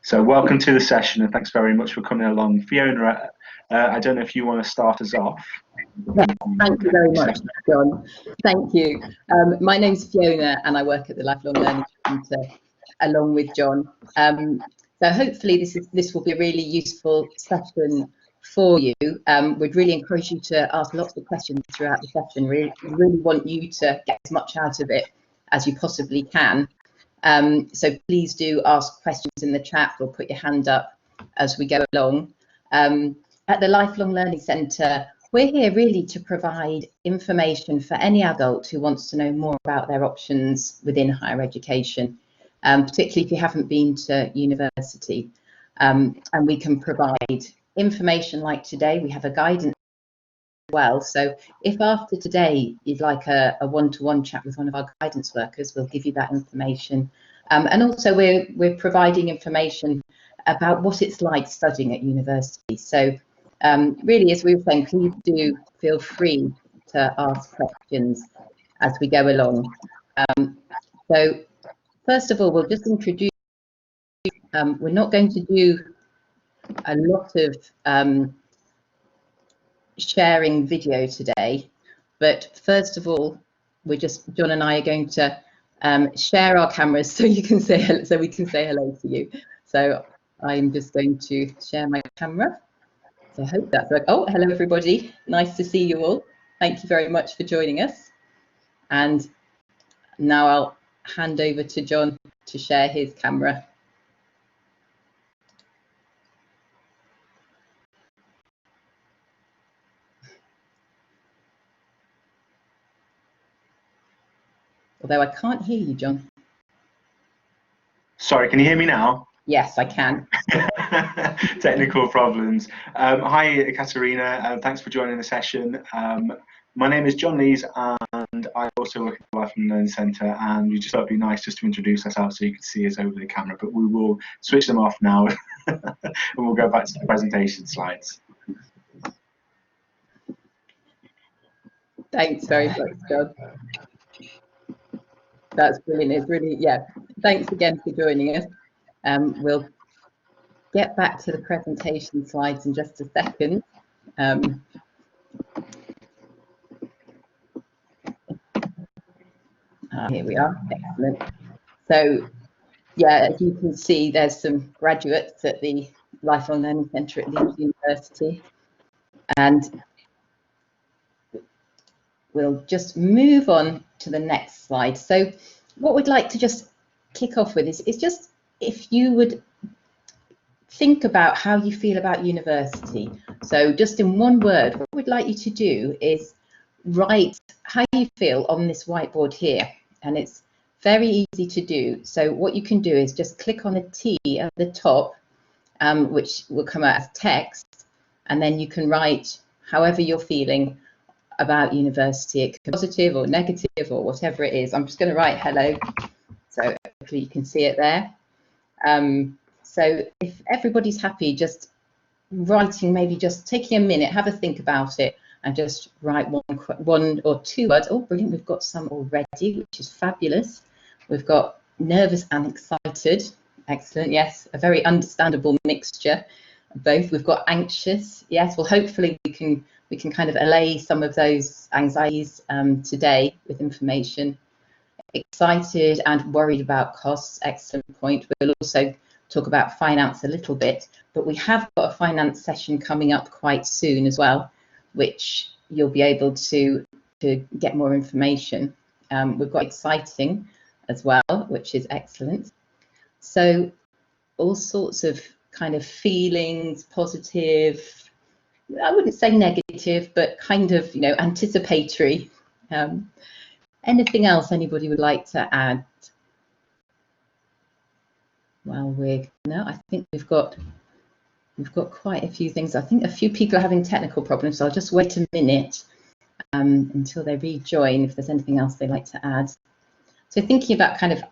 So welcome to the session, and thanks very much for coming along. Fiona, I don't know if you want to start us off. Yes, thank you very much, John. Thank you. My name's Fiona, and I work at the Lifelong Learning Centre along with John. So hopefully this will be a really useful session for you. We'd really encourage you to ask lots of questions throughout the session. We really want you to get as much out of it as you possibly can. So please do ask questions in the chat or put your hand up as we go along. At the Lifelong Learning Centre, we're here really to provide information for any adult who wants to know more about their options within higher education, particularly if you haven't been to university. And we can provide information like today. We have a guidance as well. So if after today you'd like a one-to-one chat with one of our guidance workers, we'll give you that information. And also we're providing information about what it's like studying at university. So really, as we were saying, please do feel free to ask questions as we go along. So first of all, we'll just introduce, we're not going to do a lot of sharing video today, but first of all, John and I are going to share our cameras so you can say hello, so we can say hello to you. So I'm just going to share my camera. So I hope that's right. Oh, hello everybody. Nice to see you all. Thank you very much for joining us. And now I'll hand over to John to share his camera. Although I can't hear you, John. Sorry, can you hear me now? Yes, I can. Technical problems. Hi, Katerina. Thanks for joining the session. My name is John Lees, and I also work at the Lifelong Learning Centre. And we just thought it'd be nice just to introduce ourselves so you can see us over the camera. But we will switch them off now, and we'll go back to the presentation slides. Thanks very much, John. That's brilliant. It's really, yeah. Thanks again for joining us. We'll get back to the presentation slides in just a second. Here we are. Excellent. So, yeah, as you can see, there's some graduates at the Lifelong Learning Centre at Leeds University, and we'll just move on to the next slide. So, what we'd like to just kick off with is just if you would think about how you feel about university. So just in one word, what we'd like you to do is write how you feel on this whiteboard here, and it's very easy to do. So what you can do is just click on the T at the top, which will come out as text, and then you can write however you're feeling about university. It could be positive or negative or whatever it is. I'm just going to write hello, so hopefully you can see it there. So if everybody's happy, just writing, maybe just taking a minute, have a think about it, and just write one or two words. Oh, brilliant, we've got some already, which is fabulous. We've got nervous and excited. Excellent, yes, a very understandable mixture of both. We've got anxious, yes, well, hopefully we can kind of allay some of those anxieties today with information. Excited and worried about costs, excellent point. We'll also talk about finance a little bit, but we have got a finance session coming up quite soon as well, which you'll be able to get more information. We've got exciting as well, which is excellent. So all sorts of kind of feelings, positive, I wouldn't say negative, but kind of, you know, anticipatory. Anything else anybody would like to add? Well, no, I think we've got quite a few things. I think a few people are having technical problems, so I'll just wait a minute until they rejoin if there's anything else they'd like to add. So thinking about kind of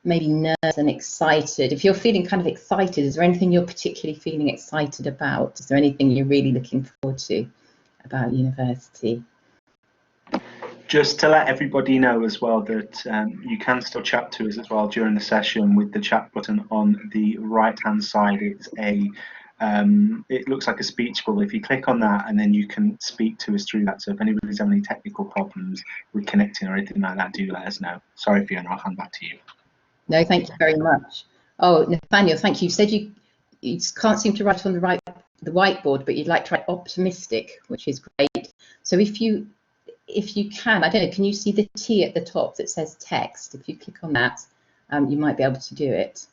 maybe nervous and excited. If you're feeling kind of excited, is there anything you're particularly feeling excited about? Is there anything you're really looking forward to about university? Just to let everybody know as well that you can still chat to us as well during the session with the chat button on the right hand side. It's a it looks like a speech bubble. If you click on that, and then you can speak to us through that. So if anybody's having any technical problems with connecting or anything like that, do let us know. Sorry, Fiona, I'll hand back to you. No, thank you very much. Oh, Nathaniel, thank you. You said you can't seem to write on the whiteboard, but you'd like to write optimistic, which is great. So if you can, I don't know, can you see the T at the top that says text? If you click on that, you might be able to do it.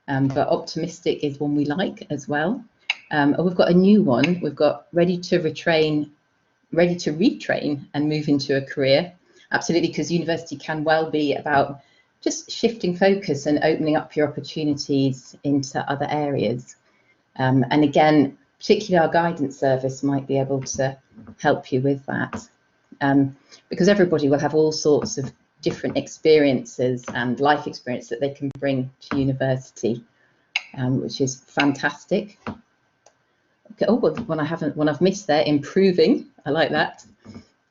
But optimistic is one we like as well. Oh, we've got a new one. We've got ready to retrain and move into a career. Absolutely, because university can well be about just shifting focus and opening up your opportunities into other areas. And again, particularly our guidance service might be able to help you with that. Because everybody will have all sorts of different experiences and life experience that they can bring to university, which is fantastic. Okay, oh, one I've missed there, improving. I like that.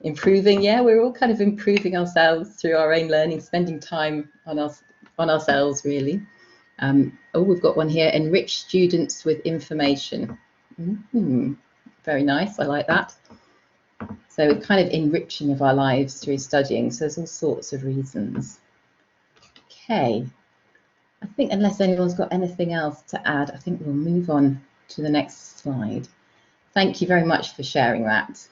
Improving, yeah, we're all kind of improving ourselves through our own learning, spending time on ourselves, really. Oh, we've got one here, enrich students with information. Very nice, I like that. So kind of enriching of our lives through studying. So there's all sorts of reasons. Okay, I think unless anyone's got anything else to add, I think we'll move on to the next slide. Thank you very much for sharing that.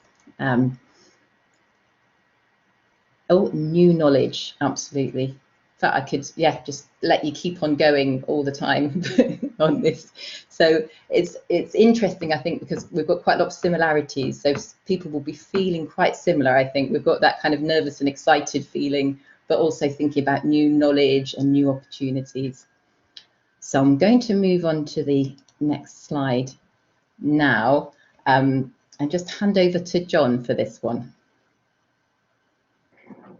Oh, new knowledge, absolutely. In fact, I could, yeah, just let you keep on going all the time on this. So it's interesting, I think, because we've got quite a lot of similarities. So people will be feeling quite similar, I think. We've got that kind of nervous and excited feeling, but also thinking about new knowledge and new opportunities. So I'm going to move on to the next slide now, and just hand over to John for this one.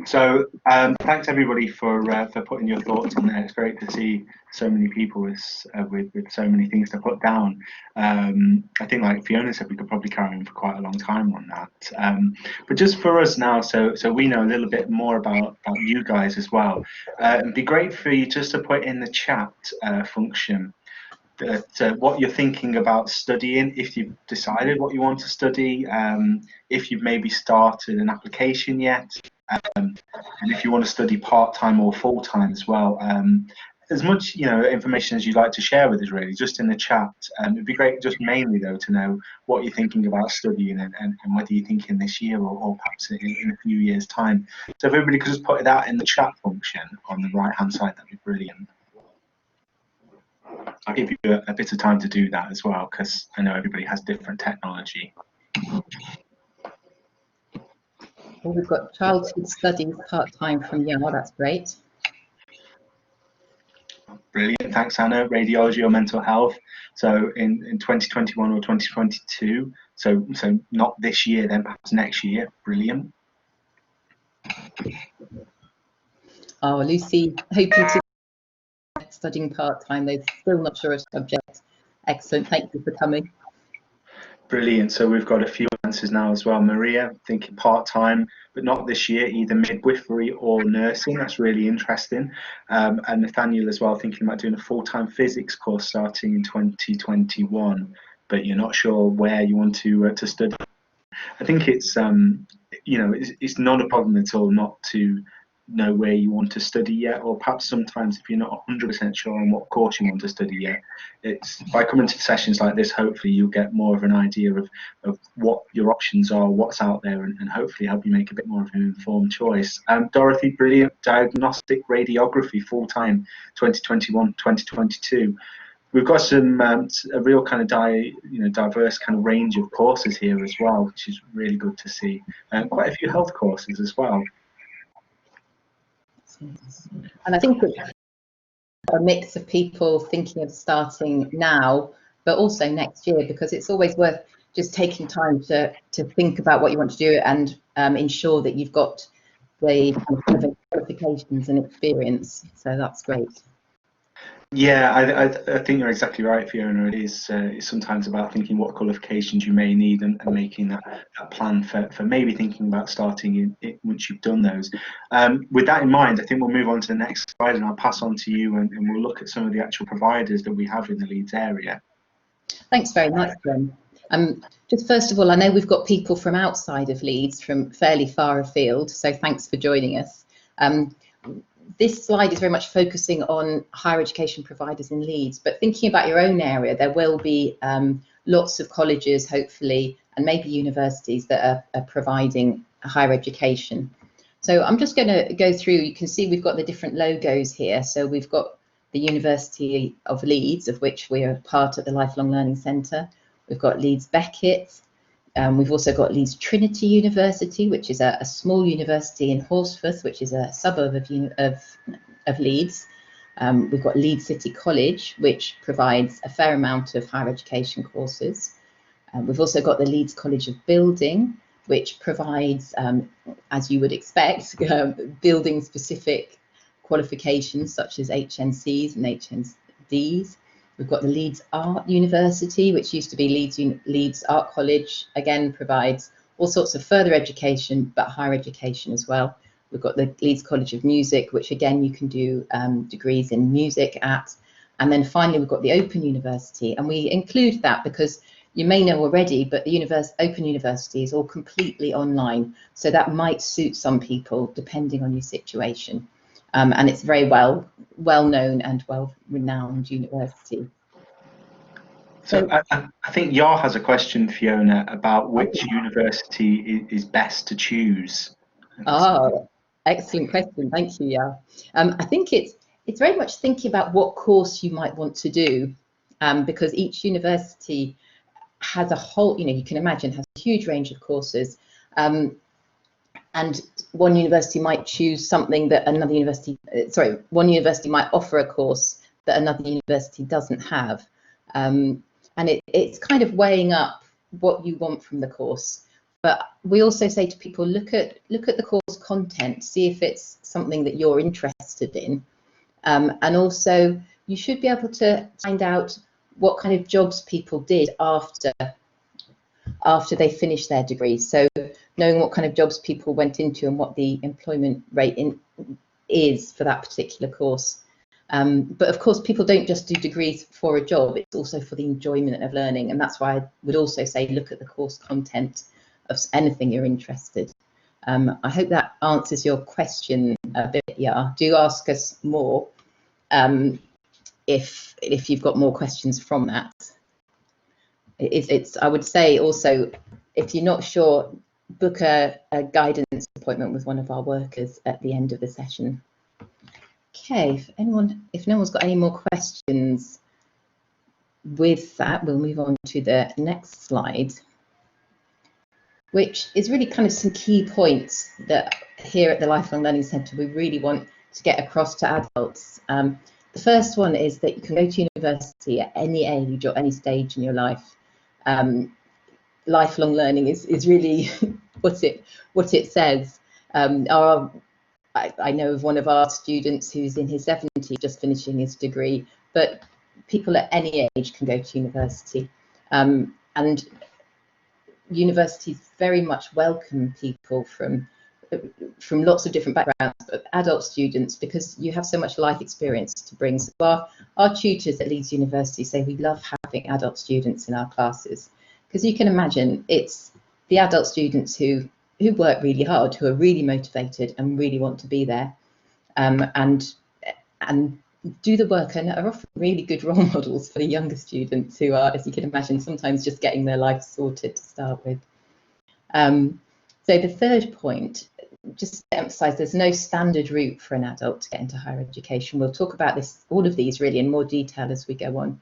So thanks everybody for putting your thoughts on there. It's great to see so many people with so many things to put down. I think, like Fiona said, we could probably carry on for quite a long time on that. But just for us now, so we know a little bit more about you guys as well. It'd be great for you just to put in the chat function that what you're thinking about studying, if you've decided what you want to study, if you've maybe started an application yet, and if you want to study part-time or full-time as well. As much information as you'd like to share with us, really, just in the chat. It'd be great, just mainly though, to know what you're thinking about studying and whether you're thinking this year or perhaps in a few years' time. So if everybody could just put that in the chat function on the right-hand side, that'd be brilliant. I'll give you a bit of time to do that as well, because I know everybody has different technology. Well, we've got childhood studies part-time from Yale, that's great. Brilliant, thanks Anna. Radiology or mental health, so in 2021 or 2022, so not this year, then perhaps next year. Brilliant. Oh, Lucy, hoping to studying part-time, they're still not sure of subject. Excellent, thank you for coming. Brilliant, so we've got a few answers now as well. Maria, thinking part-time, but not this year, either midwifery or nursing. That's really interesting. And Nathaniel as well, thinking about doing a full-time physics course starting in 2021, but you're not sure where you want to study. I think it's it's not a problem at all not to know where you want to study yet, or perhaps sometimes if you're not 100% sure on what course you want to study yet, it's by coming to sessions like this, hopefully you'll get more of an idea of what your options are, what's out there, and hopefully help you make a bit more of an informed choice. Dorothy, brilliant. Diagnostic radiography full-time 2021-2022. We've got some a real kind of diverse kind of range of courses here as well, which is really good to see. Quite a few health courses as well. And I think it's a mix of people thinking of starting now, but also next year, because it's always worth just taking time to think about what you want to do and ensure that you've got the kind of qualifications and experience. So that's great. Yeah, I think you're exactly right, Fiona. It is it's sometimes about thinking what qualifications you may need and making that plan for maybe thinking about starting it once you've done those. With that in mind, I think we'll move on to the next slide and I'll pass on to you and we'll look at some of the actual providers that we have in the Leeds area. Thanks very much, John. Just first of all, I know we've got people from outside of Leeds, from fairly far afield, so thanks for joining us. This slide is very much focusing on higher education providers in Leeds, but thinking about your own area, there will be lots of colleges, hopefully, and maybe universities that are providing higher education. So I'm just going to go through, you can see we've got the different logos here. So we've got the University of Leeds, of which we are part of the Lifelong Learning Centre. We've got Leeds Beckett. We've also got Leeds Trinity University, which is a small university in Horsforth, which is a suburb of Leeds. We've got Leeds City College, which provides a fair amount of higher education courses. We've also got the Leeds College of Building, which provides, as you would expect, building-specific qualifications such as HNCs and HNDs. We've got the Leeds Art University, which used to be Leeds Art College, again provides all sorts of further education, but higher education as well. We've got the Leeds College of Music, which again you can do degrees in music at. And then finally we've got the Open University, and we include that because you may know already, but the Open University is all completely online, so that might suit some people depending on your situation. And it's very well known and well renowned university. So I think Yar has a question, Fiona, about which university is best to choose. Oh, excellent question. Thank you, yeah. I think it's very much thinking about what course you might want to do, because each university has a whole, you can imagine, has a huge range of courses. And one university might choose something that another university, one university might offer a course that another university doesn't have. And it's kind of weighing up what you want from the course. But we also say to people, look at the course content, see if it's something that you're interested in. And also, you should be able to find out what kind of jobs people did after they finished their degree. So knowing what kind of jobs people went into and what the employment rate is for that particular course. But of course, people don't just do degrees for a job, it's also for the enjoyment of learning. And that's why I would also say look at the course content of anything you're interested. I hope that answers your question a bit, yeah. Do ask us more if you've got more questions from that. I would say also, if you're not sure, book a guidance appointment with one of our workers at the end of the session. Okay, if no one's got any more questions, with that, we'll move on to the next slide, which is really kind of some key points that here at the Lifelong Learning Centre we really want to get across to adults. The first one is that you can go to university at any age or any stage in your life. Lifelong learning is really what it says. I know of one of our students who's in his 70s, just finishing his degree, but people at any age can go to university. And universities very much welcome people from lots of different backgrounds, but adult students, because you have so much life experience to bring. So our tutors at Leeds University say we love having adult students in our classes, because you can imagine it's the adult students who work really hard, who are really motivated and really want to be there, and do the work, and are often really good role models for the younger students who are, as you can imagine, sometimes just getting their life sorted to start with. So the third point, just to emphasise, there's no standard route for an adult to get into higher education. We'll talk about all of these really in more detail as we go on,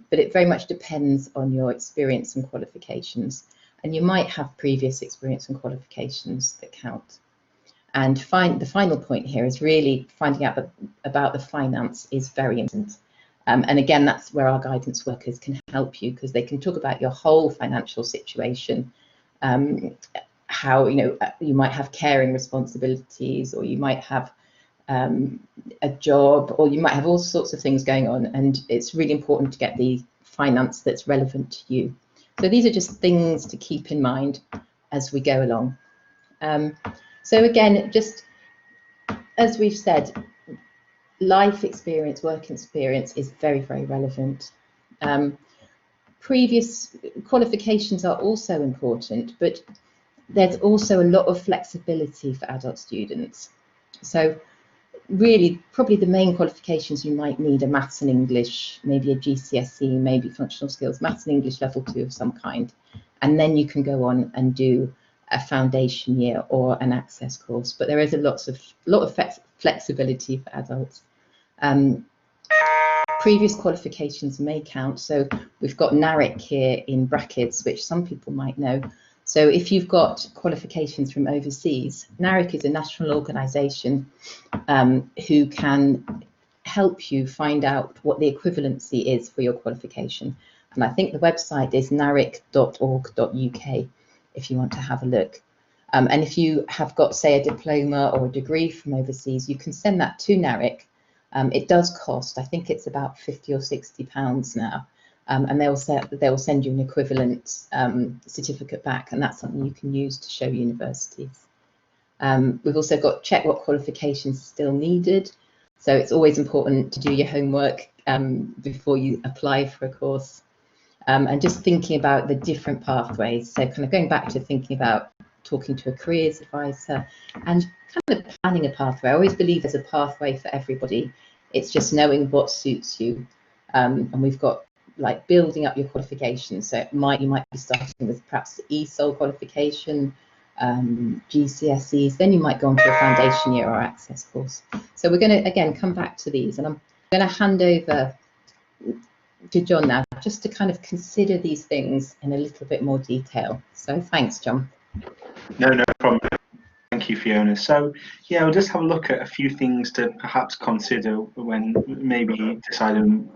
but it very much depends on your experience and qualifications, and you might have previous experience and qualifications that count. And the final point here is really finding out about the finance is very important. And again, that's where our guidance workers can help you, because they can talk about your whole financial situation, how you might have caring responsibilities, or you might have a job, or you might have all sorts of things going on, and it's really important to get the finance that's relevant to you. So these are just things to keep in mind as we go along. So again, just as we've said, life experience, work experience is very, very relevant. Previous qualifications are also important, but there's also a lot of flexibility for adult students. So really, probably the main qualifications you might need are maths and English, maybe a GCSE, maybe functional skills, maths and English level 2 of some kind. And then you can go on and do a foundation year or an access course. But there is a lot of flexibility for adults. Previous qualifications may count. So we've got NARIC here in brackets, which some people might know. So if you've got qualifications from overseas, NARIC is a national organisation who can help you find out what the equivalency is for your qualification. And I think the website is naric.org.uk if you want to have a look. And if you have got, say, a diploma or a degree from overseas, you can send that to NARIC. It does cost, I think it's about £50 or £60 now. And they'll send you an equivalent certificate back, and that's something you can use to show universities. We've also got check what qualifications are still needed. So it's always important to do your homework before you apply for a course. And just thinking about the different pathways. So kind of going back to thinking about talking to a careers advisor and kind of planning a pathway. I always believe there's a pathway for everybody. It's just knowing what suits you. And we've got like building up your qualifications. So you might be starting with perhaps the ESOL qualification, GCSEs, then you might go on to a foundation year or access course. So we're going to, again, come back to these, and I'm going to hand over to John now, just to kind of consider these things in a little bit more detail. So thanks, John. No problem. Thank you, Fiona. So yeah, we'll just have a look at a few things to perhaps consider when maybe deciding,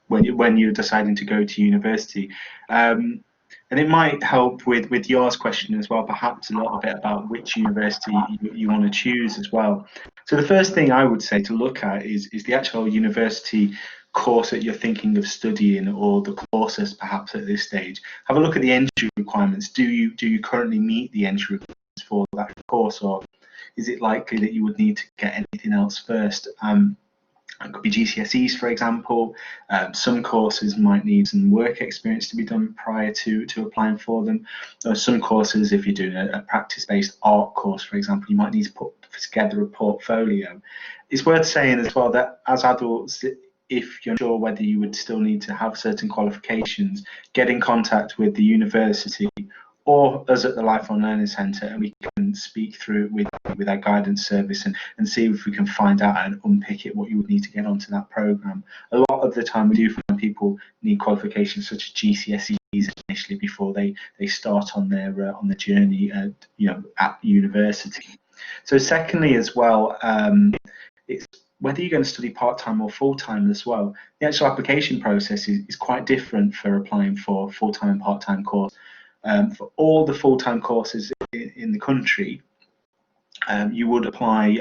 when you're deciding to go to university. And it might help with yours question as well, perhaps a little bit about which university you want to choose as well. So the first thing I would say to look at is the actual university course that you're thinking of studying, or the courses perhaps at this stage. Have a look at the entry requirements. Do you currently meet the entry requirements for that course, or is it likely that you would need to get anything else first? It could be GCSEs, for example. Some courses might need some work experience to be done prior to applying for them. Some courses, if you're doing a practice-based art course, for example, you might need to put together a portfolio. It's worth saying as well that as adults, if you're not sure whether you would still need to have certain qualifications, get in contact with the university or us at the Lifelong Learning Centre, and we can speak through it with our guidance service and see if we can find out and unpick it, what you would need to get onto that programme. A lot of the time we do find people need qualifications such as GCSEs initially before they start on their journey at university. So secondly as well, it's whether you're going to study part-time or full-time as well. The actual application process is quite different for applying for full-time and part-time course. For all the full-time courses in the country, you would apply,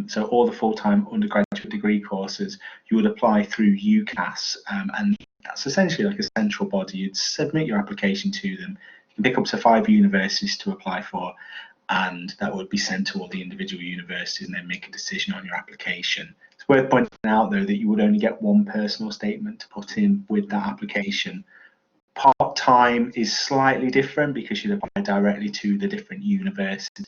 so all the full-time undergraduate degree courses, you would apply through UCAS, and that's essentially like a central body. You'd submit your application to them. You can pick up to 5 universities to apply for, and that would be sent to all the individual universities and then make a decision on your application. It's worth pointing out, though, that you would only get one personal statement to put in with that application. Part-time is slightly different because you'd apply directly to the different universities,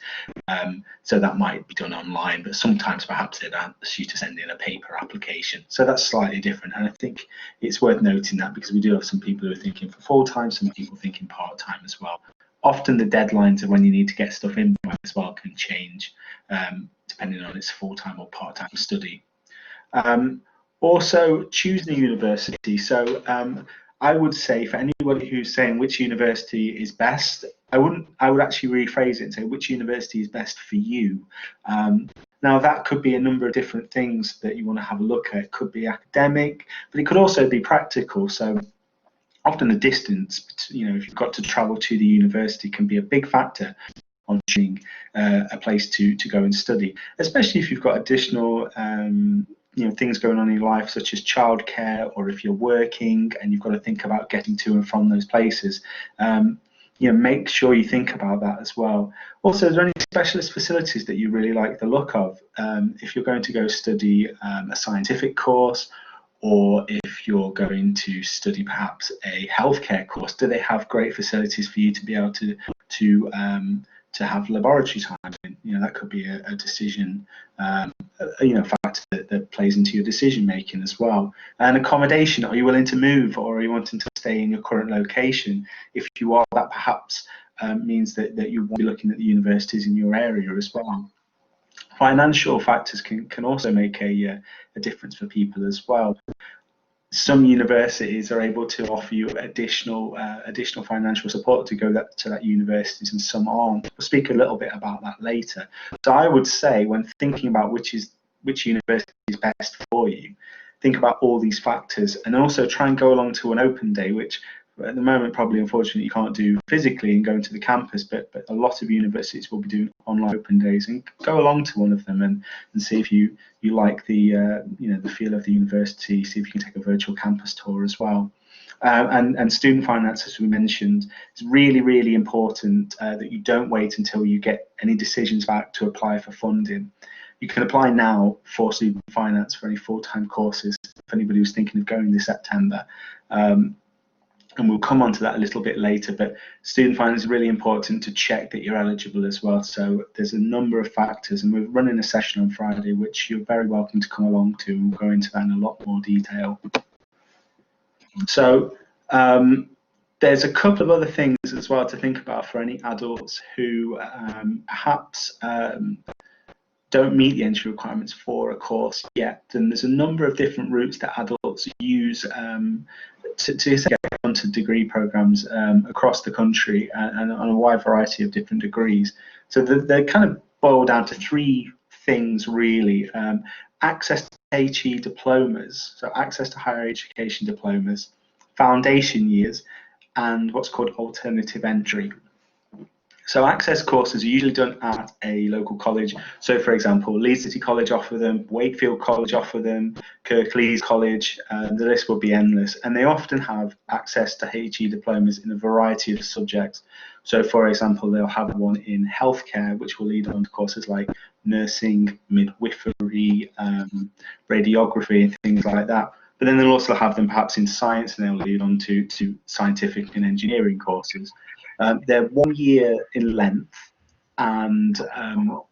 so that might be done online, but sometimes perhaps they'd ask you to send in a paper application, so that's slightly different. And I think it's worth noting that because we do have some people who are thinking for full-time, some people thinking part-time as well. Often the deadlines of when you need to get stuff in as well can change depending on its full-time or part-time study. Also, choosing a university. So I would say for anybody who's saying which university is best, I would actually rephrase it and say which university is best for you. Now that could be a number of different things that you want to have a look at. It could be academic, but it could also be practical. So often the distance, if you've got to travel to the university, can be a big factor choosing a place to go and study, especially if you've got additional things going on in your life, such as childcare, or if you're working and you've got to think about getting to and from those places. Make sure you think about that as well. Also, are there any specialist facilities that you really like the look of? If you're going to go study a scientific course, or if you're going to study perhaps a healthcare course, do they have great facilities for you to be able to have laboratory time in? That could be a decision, factor that plays into your decision making as well. And accommodation, are you willing to move, or are you wanting to stay in your current location? If you are, that perhaps means that you want to be looking at the universities in your area as well. Financial factors can also make a difference for people as well. Some universities are able to offer you additional financial support to go to that universities, and some aren't. We'll speak a little bit about that later. So I would say, when thinking about which university is best for you, think about all these factors, and also try and go along to an open day, which at the moment probably unfortunately you can't do physically and go into the campus, but a lot of universities will be doing online open days, and go along to one of them and see if you like the the feel of the university. See if you can take a virtual campus tour as well. And student finance, as we mentioned, is really, really important that you don't wait until you get any decisions back to apply for funding. You can apply now for student finance for any full-time courses, if anybody was thinking of going this September. And we'll come on to that a little bit later, but student finance is really important to check that you're eligible as well. So there's a number of factors, and we're running a session on Friday, which you're very welcome to come along to, and we'll go into that in a lot more detail. So there's a couple of other things as well to think about for any adults who perhaps don't meet the entry requirements for a course yet. And there's a number of different routes that adults use to get onto degree programs across the country, and on a wide variety of different degrees. So they kind of boil down to three things really. Access to HE diplomas, so access to higher education diplomas, foundation years, and what's called alternative entry. So access courses are usually done at a local college. So for example, Leeds City College offer them, Wakefield College offer them, Kirklees College, the list will be endless. And they often have access to HE diplomas in a variety of subjects. So for example, they'll have one in healthcare, which will lead on to courses like nursing, midwifery, radiography, and things like that. But then they'll also have them perhaps in science, and they'll lead on to scientific and engineering courses. They're 1 year in length, and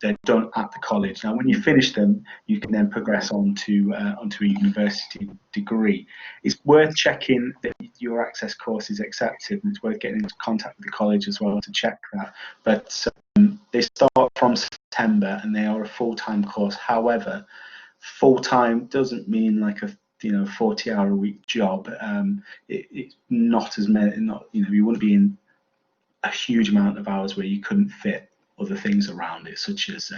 they're done at the college. Now, when you finish them, you can then progress onto a university degree. It's worth checking that your access course is accepted, and it's worth getting into contact with the college as well to check that. But they start from September, and they are a full-time course. However, full-time doesn't mean like a 40-hour-a-week job. It's not as many. You wouldn't be in a huge amount of hours where you couldn't fit other things around it, such as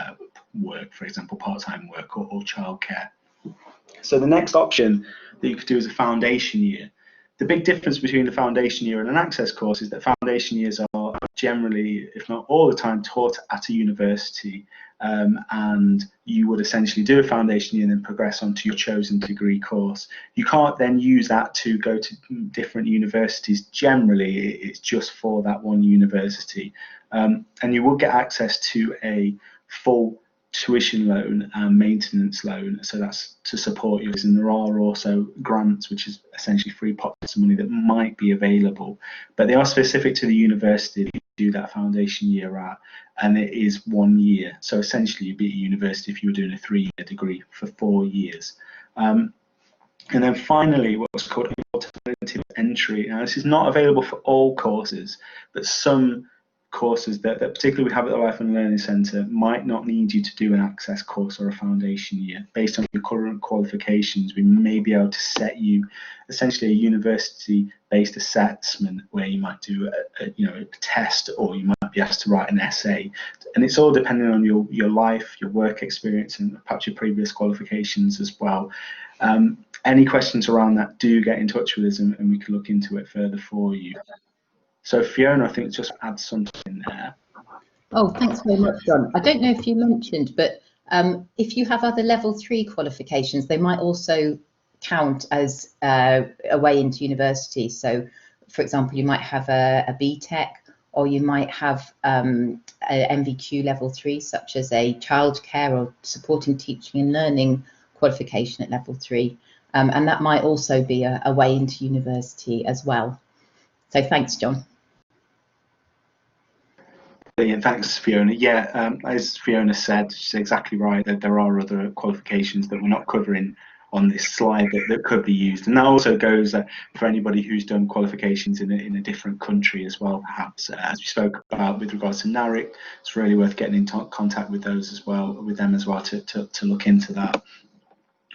work, for example, part-time work or childcare. So the next option that you could do is a foundation year. The big difference between the foundation year and an access course is that foundation years are generally, if not all the time, taught at a university, and you would essentially do a foundation year and then progress onto your chosen degree course. You can't then use that to go to different universities. Generally, it's just for that one university, and you will get access to a full tuition loan and maintenance loan, so that's to support you. And there are also grants, which is essentially free pockets of money that might be available, but they are specific to the university that you do that foundation year at, and it is 1 year. So essentially you'd be at university if you were doing a 3-year degree for 4 years. And then finally, what's called alternative entry. Now, this is not available for all courses, but some courses that particularly we have at the Life and Learning Centre might not need you to do an access course or a foundation year. Based on your current qualifications, we may be able to set you essentially a university-based assessment where you might do a test, or you might be asked to write an essay. And it's all depending on your life, your work experience, and perhaps your previous qualifications as well. Any questions around that, do get in touch with us, and we can look into it further for you. So Fiona, I think, just add something there. Oh, thanks very much, John. I don't know if you mentioned, but if you have other level 3 qualifications, they might also count as a way into university. So, for example, you might have a BTEC, or you might have a MVQ level 3, such as a childcare or supporting teaching and learning qualification at level 3. And that might also be a way into university as well. So thanks, John. Brilliant, thanks, Fiona. Yeah, as Fiona said, she's exactly right that there are other qualifications that we're not covering on this slide that could be used, and that also goes for anybody who's done qualifications in a different country as well. Perhaps as we spoke about with regards to NARIC, it's really worth getting in contact with those as well, with them as well, to look into that.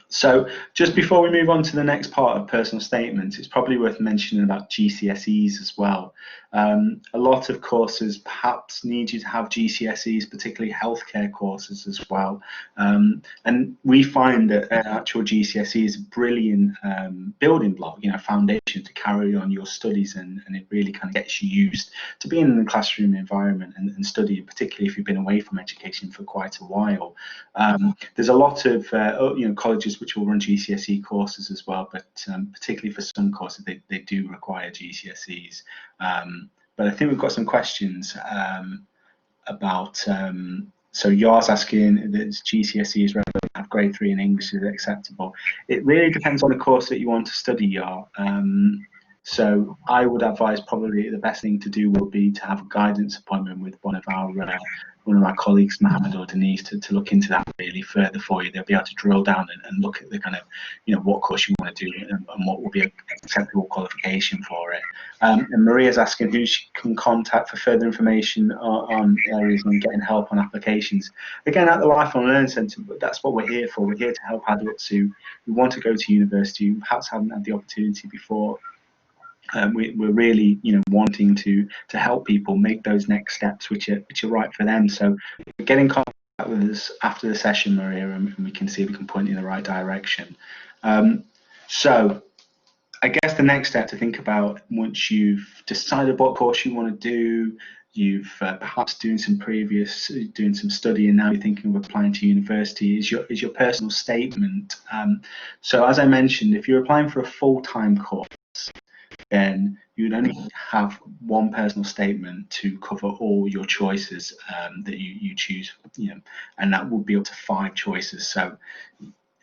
So just before we move on to the next part of personal statements, it's probably worth mentioning about GCSEs as well. A lot of courses perhaps need you to have GCSEs, particularly healthcare courses as well. And we find that actual GCSE is a brilliant building block, foundation to carry on your studies, and it really kind of gets you used to being in the classroom environment and study, particularly if you've been away from education for quite a while. There's a lot of colleges which will run GCSE courses as well, but particularly for some courses they do require GCSEs. But I think we've got some questions about. So yours asking that GCSE is relevant, have grade 3 in English is acceptable. It really depends on the course that you want to study, Yar. So I would advise probably the best thing to do will be to have a guidance appointment with one of our colleagues, Mohammed or Denise, to look into that really further for you. They'll be able to drill down and look at the kind of, what course you want to do and what will be an acceptable qualification for it. And Maria's asking who she can contact for further information on areas and getting help on applications. Again, at the Lifelong Learning Centre, that's what we're here for. We're here to help adults who want to go to university, who perhaps haven't had the opportunity before. We're really, wanting to help people make those next steps, which are right for them. So get in contact with us after the session, Maria, and we can see if we can point you in the right direction. So I guess the next step to think about once you've decided what course you want to do, you've perhaps doing some study, and now you're thinking of applying to university, is your personal statement. So as I mentioned, if you're applying for a full-time course, then you would only have one personal statement to cover all your choices that you choose, and that would be up to 5 choices. So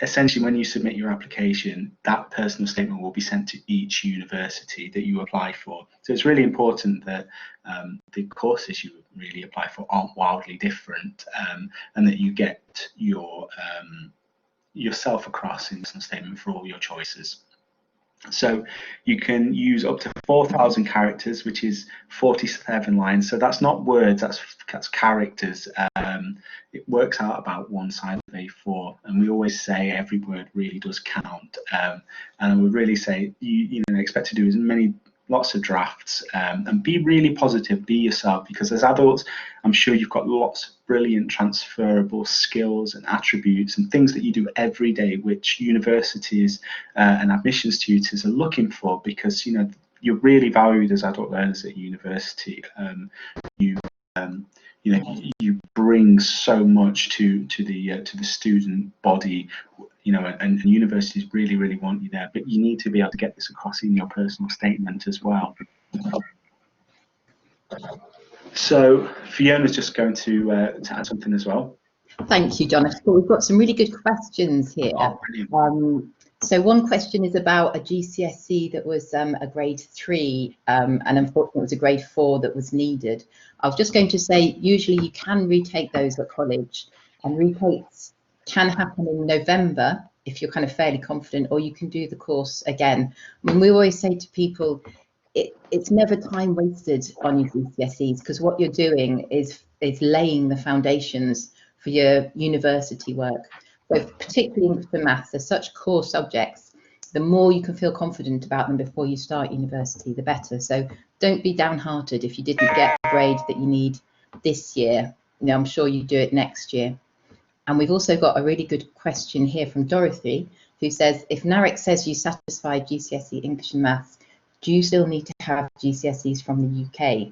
essentially, when you submit your application, that personal statement will be sent to each university that you apply for. So it's really important that the courses you really apply for aren't wildly different, and that you get yourself across in personal statement for all your choices. So you can use up to 4,000 characters, which is 47 lines. So that's not words, that's characters. It works out about one side of A4, and we always say every word really does count. And I would really say you expect to do lots of drafts, and be really positive, be yourself, because as adults, I'm sure you've got lots of brilliant transferable skills and attributes and things that you do every day, which universities and admissions tutors are looking for, because you're really valued as adult learners at university. You bring so much to the student body, and universities really want you there, but you need to be able to get this across in your personal statement as well. So Fiona's just going to add something as well. Thank you, John. I thought we've got some really good questions here. Oh, so one question is about a GCSE that was a grade 3, and unfortunately it was a grade 4 that was needed. I was just going to say, usually you can retake those at college, and retakes can happen in November if you're kind of fairly confident, or you can do the course again. I mean, we always say to people, it's never time wasted on your GCSEs, because what you're doing is laying the foundations for your university work. So particularly English and maths, they're such core subjects. The more you can feel confident about them before you start university, the better. So don't be downhearted if you didn't get the grade that you need this year. I'm sure you do it next year. And we've also got a really good question here from Dorothy, who says, if NARIC says you satisfied GCSE English and maths, do you still need to have GCSEs from the UK?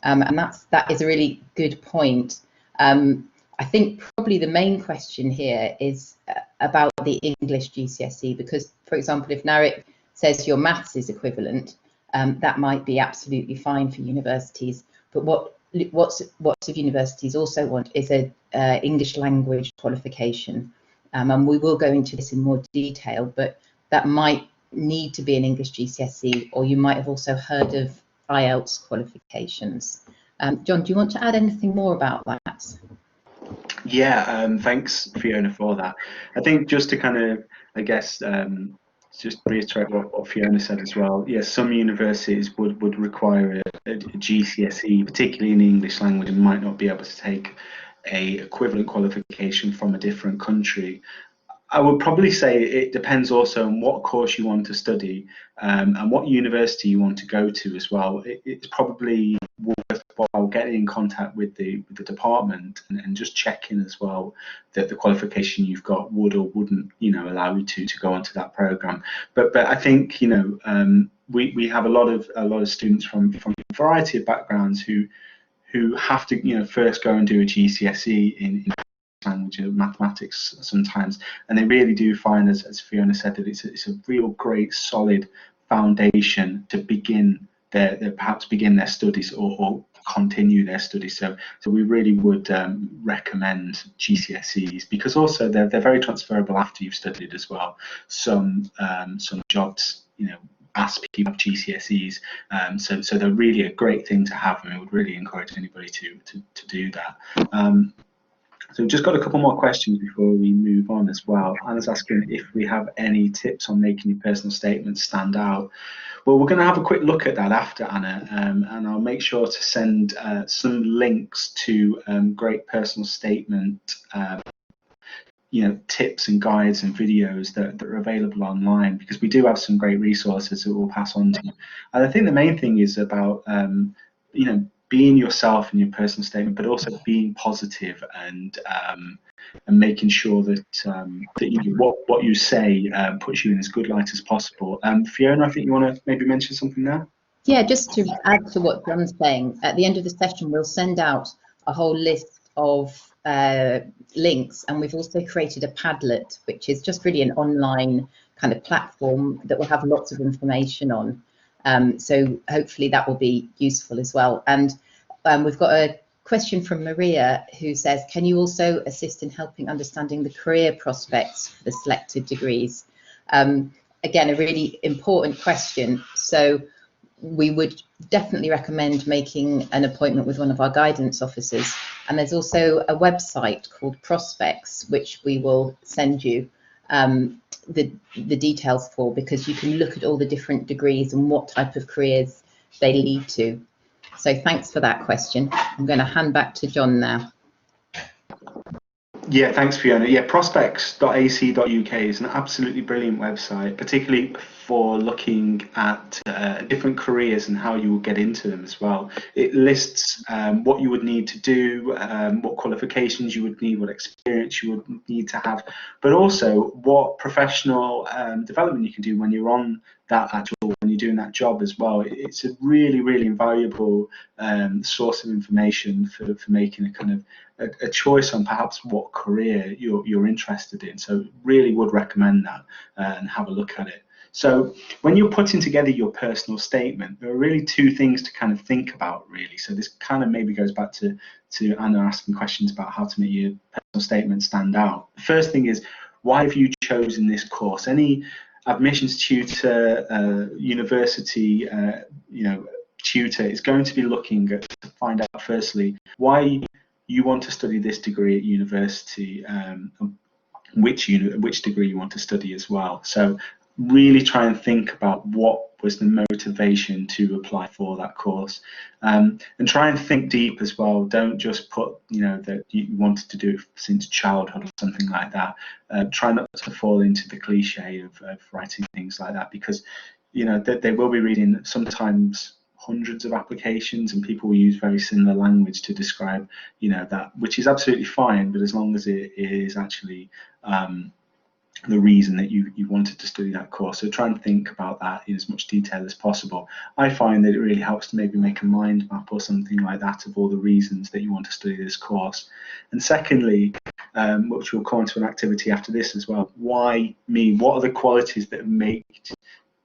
And that is a really good point. I think probably the main question here is about the English GCSE, because, for example, if NARIC says your maths is equivalent, that might be absolutely fine for universities. But what lots of universities also want is a English language qualification, and we will go into this in more detail. But that might need to be an English GCSE, or you might have also heard of IELTS qualifications. John, do you want to add anything more about that? Yeah, thanks Fiona for that. I think just to kind of, I guess, just reiterate what Fiona said as well. Yes, some universities would require a GCSE, particularly in the English language, and might not be able to take a equivalent qualification from a different country. I would probably say it depends also on what course you want to study, and what university you want to go to as well. It's probably worthwhile getting in contact with the department and just checking as well that the qualification you've got would or wouldn't, allow you to go onto that program. But I think, we have a lot of students from a variety of backgrounds who have to, first go and do a GCSE in language or mathematics sometimes, and they really do find, as Fiona said, that it's a real great solid foundation to perhaps begin their studies or continue their studies. So we really would recommend GCSEs, because also they're very transferable after you've studied as well. Some jobs, ask people to have GCSEs, so they're really a great thing to have, and I would really encourage anybody to do that. So we've just got a couple more questions before we move on as well. Anna's asking if we have any tips on making your personal statement stand out. Well, we're going to have a quick look at that after, Anna, and I'll make sure to send some links to great personal statement tips and guides and videos that are available online, because we do have some great resources that we'll pass on to you. And I think the main thing is about being yourself in your personal statement, but also being positive and making sure that what you say puts you in as good light as possible. Fiona, I think you want to maybe mention something there? Yeah, just to add to what John's saying, at the end of the session, we'll send out a whole list of links, and we've also created a Padlet, which is just really an online kind of platform that will have lots of information on. So hopefully that will be useful as well. And we've got a question from Maria, who says, can you also assist in helping understanding the career prospects for the selected degrees? Again, a really important question. So we would definitely recommend making an appointment with one of our guidance officers. And there's also a website called Prospects, which we will send you the details for, because you can look at all the different degrees and what type of careers they lead to. So thanks for that question. I'm going to hand back to John now. Yeah, thanks, Fiona. Yeah, prospects.ac.uk is an absolutely brilliant website, particularly for looking at different careers and how you will get into them as well. It lists what you would need to do, what qualifications you would need, what experience you would need to have, but also what professional development you can do when you're on that when you're doing that job as well. It's a really, really invaluable source of information for making a kind of a choice on perhaps what career you're interested in. So really would recommend that and have a look at it. So when you're putting together your personal statement, there are really two things to kind of think about, really. So this kind of maybe goes back to Anna asking questions about how to make your personal statement stand out. The first thing is, why have you chosen this course? Any admissions tutor, university, tutor is going to be looking to find out firstly why you want to study this degree at university, which degree you want to study as well. So really try and think about what was the motivation to apply for that course, and try and think deep as well. Don't just put that you wanted to do it since childhood or something like that. Try not to fall into the cliche of writing things like that, because they will be reading sometimes hundreds of applications, and people will use very similar language to describe that, which is absolutely fine, but as long as it is actually the reason that you wanted to study that course. So try and think about that in as much detail as possible. I find that it really helps to maybe make a mind map or something like that of all the reasons that you want to study this course. And secondly, which will come into an activity after this as well, why me? What are the qualities that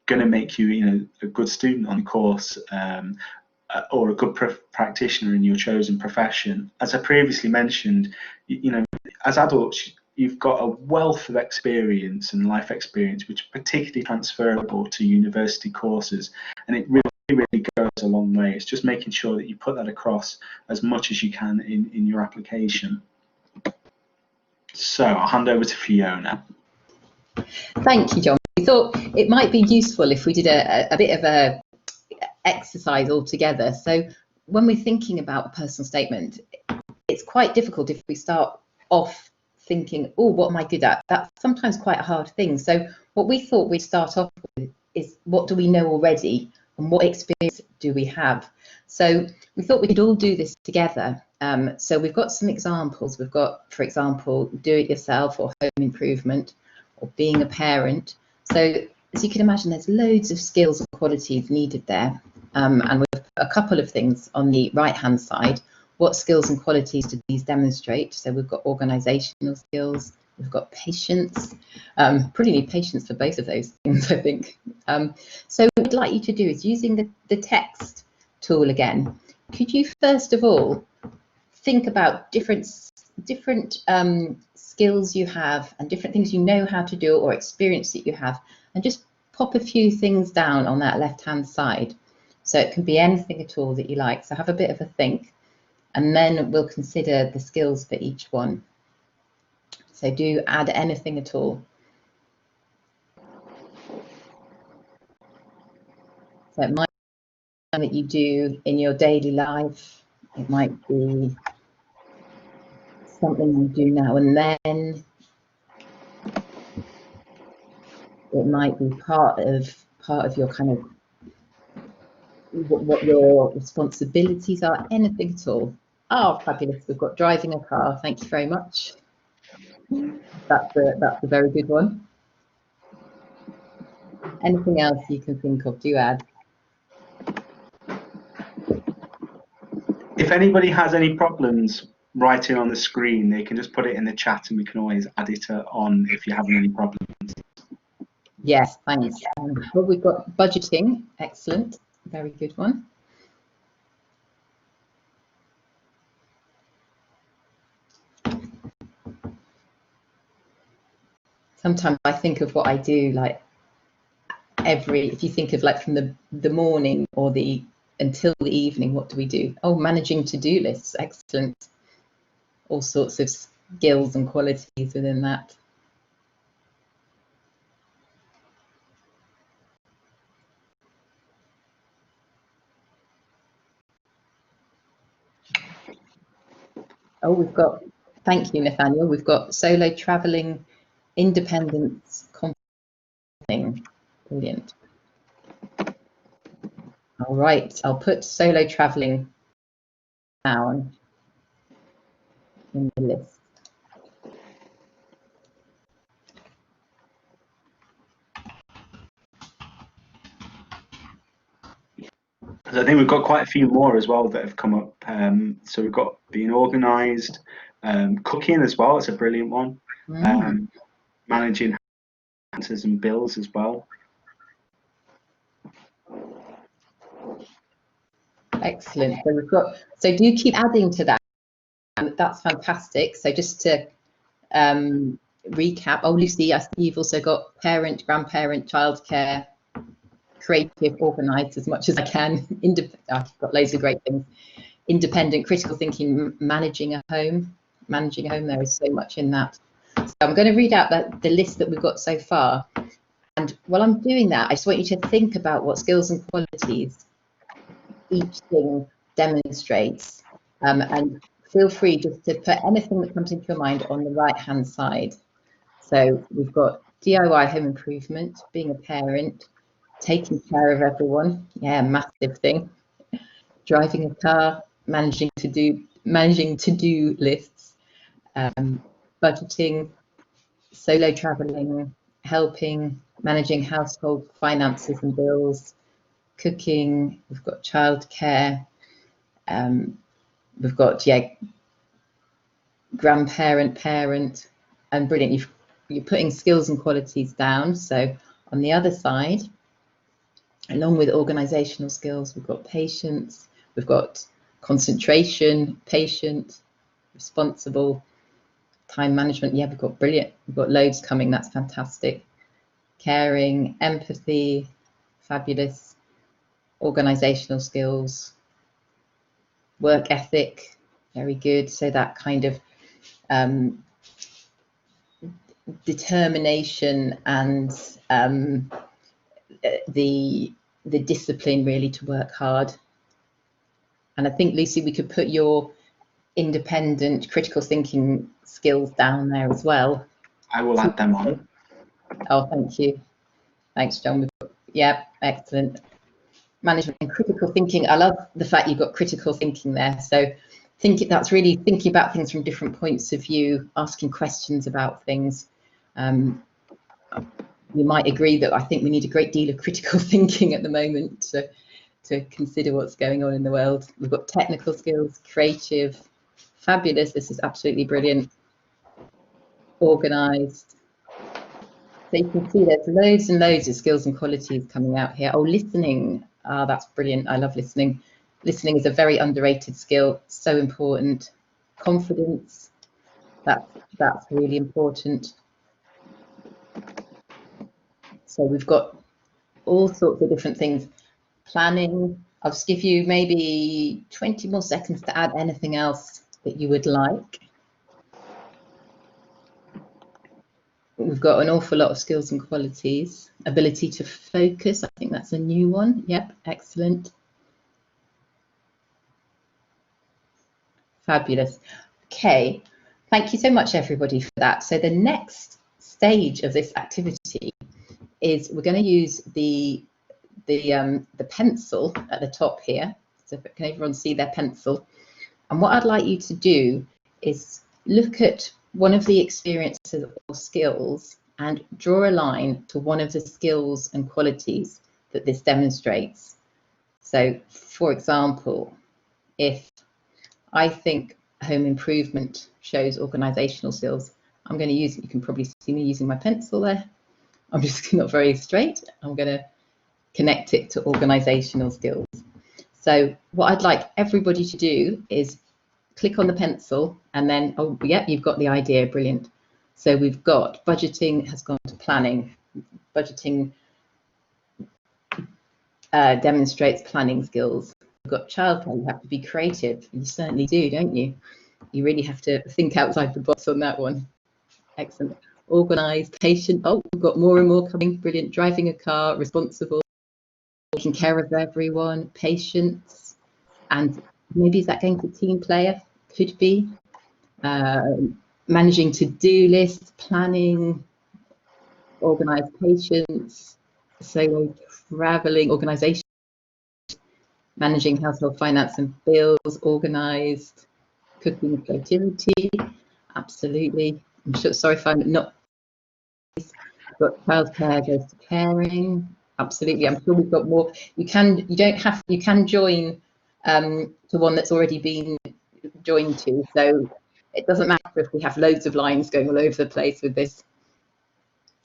going to make you, a good student on the course, or a good practitioner in your chosen profession? As I previously mentioned, as adults, you've got a wealth of experience and life experience, which is particularly transferable to university courses, and it really goes a long way. It's just making sure that you put that across as much as you can in your application. So I'll hand over to Fiona. Thank you, John. We thought it might be useful if we did a bit of a exercise all together. So when we're thinking about a personal statement, it's quite difficult if we start off thinking, oh, what am I good at? That's sometimes quite a hard thing. So what we thought we'd start off with is, what do we know already and what experience do we have? So we thought we could all do this together. So we've got some examples. We've got, for example, do it yourself or home improvement or being a parent. So as you can imagine, there's loads of skills and qualities needed there. And we've a couple of things on the right hand side. What skills and qualities do these demonstrate? So we've got organisational skills, we've got patience. Pretty need patience for both of those things, I think. So what I'd like you to do is, using the text tool again, could you first of all think about different skills you have and different things you know how to do or experience that you have, and just pop a few things down on that left hand side. So it can be anything at all that you like. So have a bit of a think, and then we'll consider the skills for each one. So do add anything at all. So it might be something that you do in your daily life. It might be something you do now and then. It might be part of your kind of what your responsibilities are, anything at all. Oh, fabulous. We've got driving a car. Thank you very much. That's a very good one. Anything else you can think of, do add. If anybody has any problems writing on the screen, they can just put it in the chat and we can always add it on if you're having any problems. Yes, thanks. Well, we've got budgeting. Excellent. Very good one. Sometimes I think of what I do, like if you think of like from the morning or until the evening, what do we do? Oh, managing to-do lists. Excellent. All sorts of skills and qualities within that. Oh, we've got, thank you, Nathaniel. We've got solo traveling, independence, confidence. Brilliant. All right, I'll put solo traveling down in the list. I think we've got quite a few more as well that have come up. So we've got being organised, cooking as well. It's a brilliant one. Managing finances and bills as well. Excellent. So we've got. So do keep adding to that. That's fantastic. So just to recap. Oh, Lucy, I see you've also got parent, grandparent, childcare, creative, organised as much as I can. I've got loads of great things. Independent, critical thinking, managing a home. Managing a home, there is so much in that. So I'm going to read out the list that we've got so far. And while I'm doing that, I just want you to think about what skills and qualities each thing demonstrates. And feel free just to put anything that comes into your mind on the right-hand side. So we've got DIY home improvement, being a parent, taking care of everyone, yeah, massive thing. Driving a car, managing to-do lists, budgeting, solo traveling, helping, managing household finances and bills, cooking, we've got childcare, we've got grandparent, parent, and brilliant. You're putting skills and qualities down. So on the other side, along with organizational skills, we've got patience, we've got concentration, patient, responsible, time management. Yeah, we've got brilliant. We've got loads coming. That's fantastic. Caring, empathy, fabulous. Organizational skills, work ethic, very good. So that kind of determination and the discipline really to work hard. And I think, Lucy, we could put your independent critical thinking skills down there as well. I will add them on. Oh, thank you. Thanks, John. Yeah, excellent. Management and critical thinking. I love the fact you've got critical thinking there. So that's really thinking about things from different points of view, asking questions about things. You might agree that I think we need a great deal of critical thinking at the moment to consider what's going on in the world. We've got technical skills, creative, fabulous. This is absolutely brilliant. Organised. So you can see there's loads and loads of skills and qualities coming out here. Oh, listening. Ah, that's brilliant. I love listening. Listening is a very underrated skill, so important. Confidence, that's really important. So we've got all sorts of different things. Planning. I'll just give you maybe 20 more seconds to add anything else that you would like. We've got an awful lot of skills and qualities. Ability to focus, I think that's a new one. Yep, excellent. Fabulous. Okay, thank you so much, everybody, for that. So the next stage of this activity is we're going to use the pencil at the top here. So can everyone see their pencil? And what I'd like you to do is look at one of the experiences or skills and draw a line to one of the skills and qualities that this demonstrates. So, for example, if I think home improvement shows organisational skills, I'm going to use, you can probably see me using my pencil there. I'm just not very straight. I'm going to connect it to organisational skills. So what I'd like everybody to do is click on the pencil and then, oh yeah, you've got the idea, brilliant. So we've got budgeting has gone to planning. Budgeting demonstrates planning skills. We've got childcare, you have to be creative. You certainly do, don't you? You really have to think outside the box on that one. Excellent. Organised, patient. Oh, we've got more and more coming. Brilliant. Driving a car, responsible, taking care of everyone, patience, and maybe is that going to team player? Could be. Managing to-do lists, planning, organised patience, solo travelling, organisation, managing household finance and bills, organised, cooking, creativity, absolutely. I'm sure, sorry if I'm not. Got childcare goes to caring, absolutely. I'm sure we've got more. You can join to one that's already been joined to. So it doesn't matter if we have loads of lines going all over the place with this.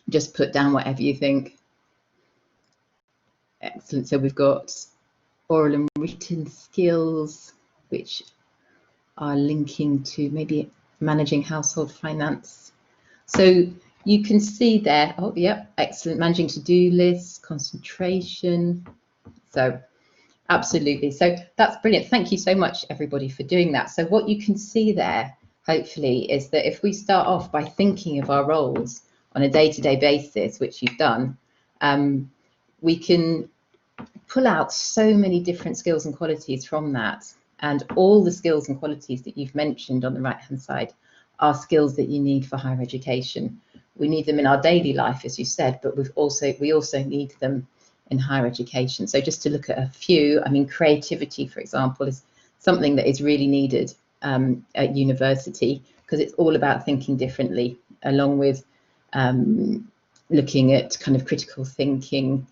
Just put down whatever you think. Excellent. So we've got oral and written skills, which are linking to maybe managing household finance. So you can see there, oh yeah, excellent, managing to-do lists, concentration. So absolutely, so that's brilliant. Thank you so much, everybody, for doing that. So what you can see there, hopefully, is that if we start off by thinking of our roles on a day-to-day basis, which you've done, we can pull out so many different skills and qualities from that. And all the skills and qualities that you've mentioned on the right-hand side are skills that you need for higher education. We need them in our daily life, as you said, but we also need them in higher education. So just to look at a few, I mean, creativity, for example, is something that is really needed at university because it's all about thinking differently, along with looking at kind of critical thinking,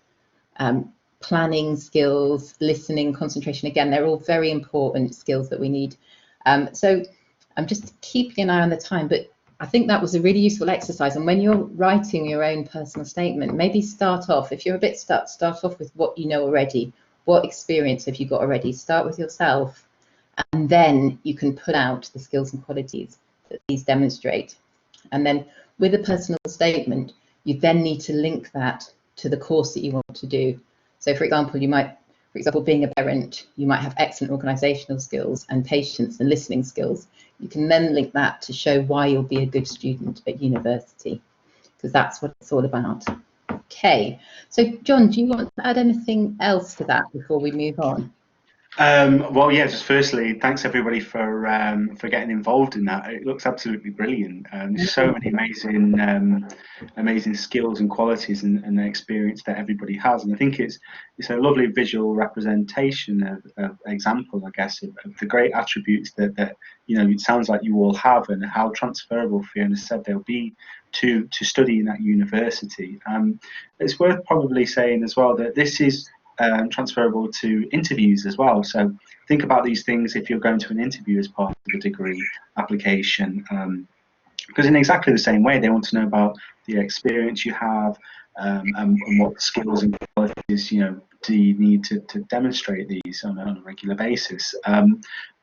planning skills, listening, concentration. Again, they're all very important skills that we need. So I'm just keeping an eye on the time, but I think that was a really useful exercise. And when you're writing your own personal statement, maybe start off, if you're a bit stuck, start off with what you know already. What experience have you got already? Start with yourself, and then you can put out the skills and qualities that these demonstrate. And then with a personal statement, you then need to link that to the course that you want to do. So for example, being a parent, you might have excellent organisational skills and patience and listening skills. You can then link that to show why you'll be a good student at university, because that's what it's all about. Okay, so John, do you want to add anything else to that before we move on? Well, yeah, just firstly, thanks everybody for getting involved in that. It looks absolutely brilliant. There's so many amazing skills and qualities and experience that everybody has, and I think it's a lovely visual representation of example, I guess, of the great attributes that it sounds like you all have, and how transferable Fiona said they'll be to studying at university. It's worth probably saying as well that this is transferable to interviews as well. So think about these things if you're going to an interview as part of a degree application, because in exactly the same way, they want to know about the experience you have, and what skills and qualities do you need to demonstrate these on a regular basis.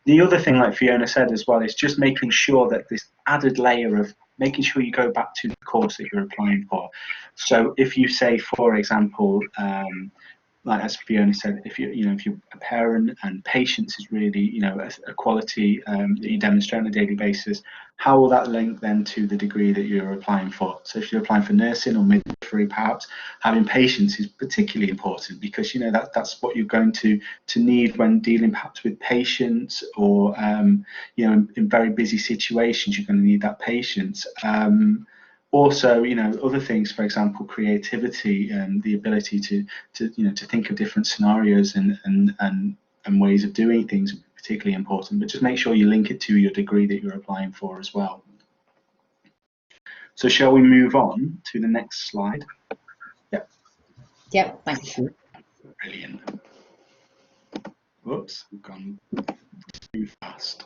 The other thing, like Fiona said as well, is just making sure that this added layer of making sure you go back to the course that you're applying for. So if you say, for example, like as Fiona said, if you're a parent and patience is really a quality that you demonstrate on a daily basis, how will that link then to the degree that you're applying for? So if you're applying for nursing or midwifery, perhaps having patience is particularly important, because that's what you're going to need when dealing perhaps with patients, or in very busy situations you're going to need that patience. Also, other things, for example, creativity and the ability to think of different scenarios and ways of doing things, particularly important. But just make sure you link it to your degree that you're applying for as well. So shall we move on to the next slide? Yeah. Yeah, thank you. Brilliant. Whoops, we've gone too fast.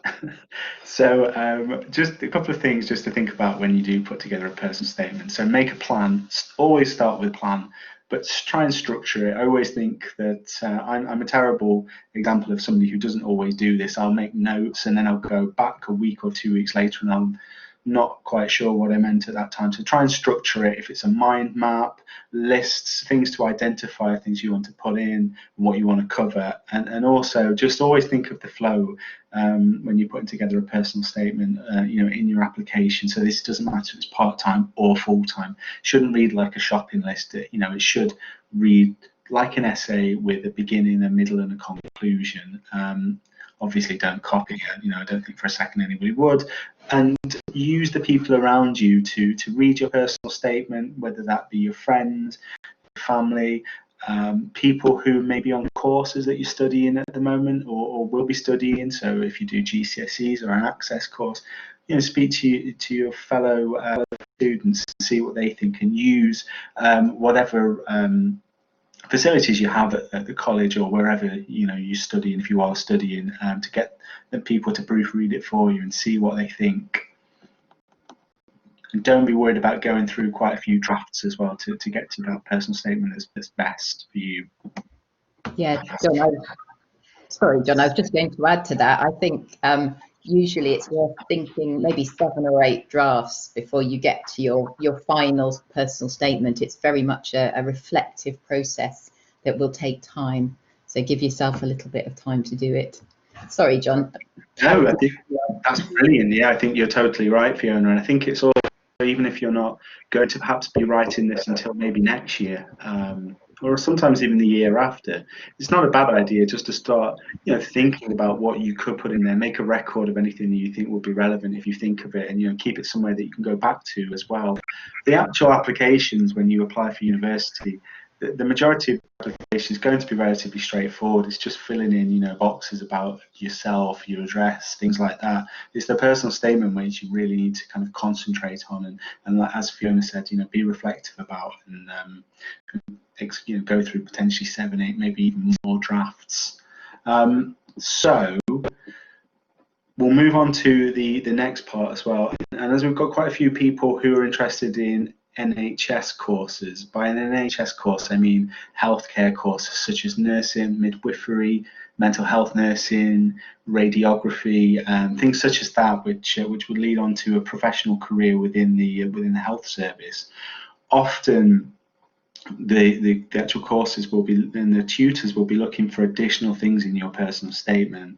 So just a couple of things just to think about when you do put together a personal statement. So make a plan. Always start with a plan, but try and structure it. I always think that I'm a terrible example of somebody who doesn't always do this. I'll make notes and then I'll go back a week or 2 weeks later and I'm not quite sure what I meant at that time. So try and structure it. If it's a mind map, lists, things to identify things you want to put in and what you want to cover, and also just always think of the flow when you're putting together a personal statement in your application. So this doesn't matter if it's part-time or full-time. Shouldn't read like a shopping list. It should read like an essay with a beginning, a middle and a conclusion. Obviously don't copy it, I don't think for a second anybody would. And use the people around you to read your personal statement, whether that be your friends, your family, people who may be on courses that you're studying at the moment or will be studying. So if you do GCSEs or an access course, speak to your fellow students and see what they think, and use whatever facilities you have at the college or wherever you study, and if you are studying, to get the people to proofread it for you and see what they think. And don't be worried about going through quite a few drafts as well to get to that personal statement that's best for you. Yeah, John, sorry, John, I was just going to add to that. I think usually it's worth thinking maybe 7 or 8 drafts before you get to your final personal statement. It's very much a reflective process that will take time. So give yourself a little bit of time to do it. Sorry, John. No, I think that's brilliant. Yeah, I think you're totally right, Fiona. And I think it's also, even if you're not going to perhaps be writing this until maybe next year, or sometimes even the year after, it's not a bad idea just to start thinking about what you could put in there. Make a record of anything that you think will be relevant if you think of it, and keep it somewhere that you can go back to as well. The actual applications when you apply for university, the majority of the application is going to be relatively straightforward. It's just filling in, you know, boxes about yourself, your address, things like that. It's the personal statement which you really need to kind of concentrate on, and like, as Fiona said, you know, be reflective about, and you know, go through potentially 7, 8, maybe even more drafts. So we'll move on to the next part as well. And as we've got quite a few people who are interested in NHS courses, by an NHS course I mean healthcare courses such as nursing, midwifery, mental health nursing, radiography, things such as that, which would lead on to a professional career within the health service. Often the actual courses will be, and the tutors will be looking for additional things in your personal statement.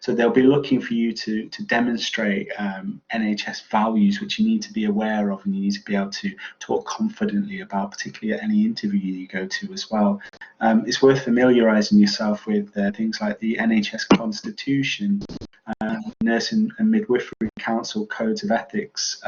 So they'll be looking for you to demonstrate NHS values, which you need to be aware of, and you need to be able to talk confidently about, particularly at any interview you go to as well. It's worth familiarising yourself with things like the NHS Constitution, Nursing and Midwifery Council codes of ethics.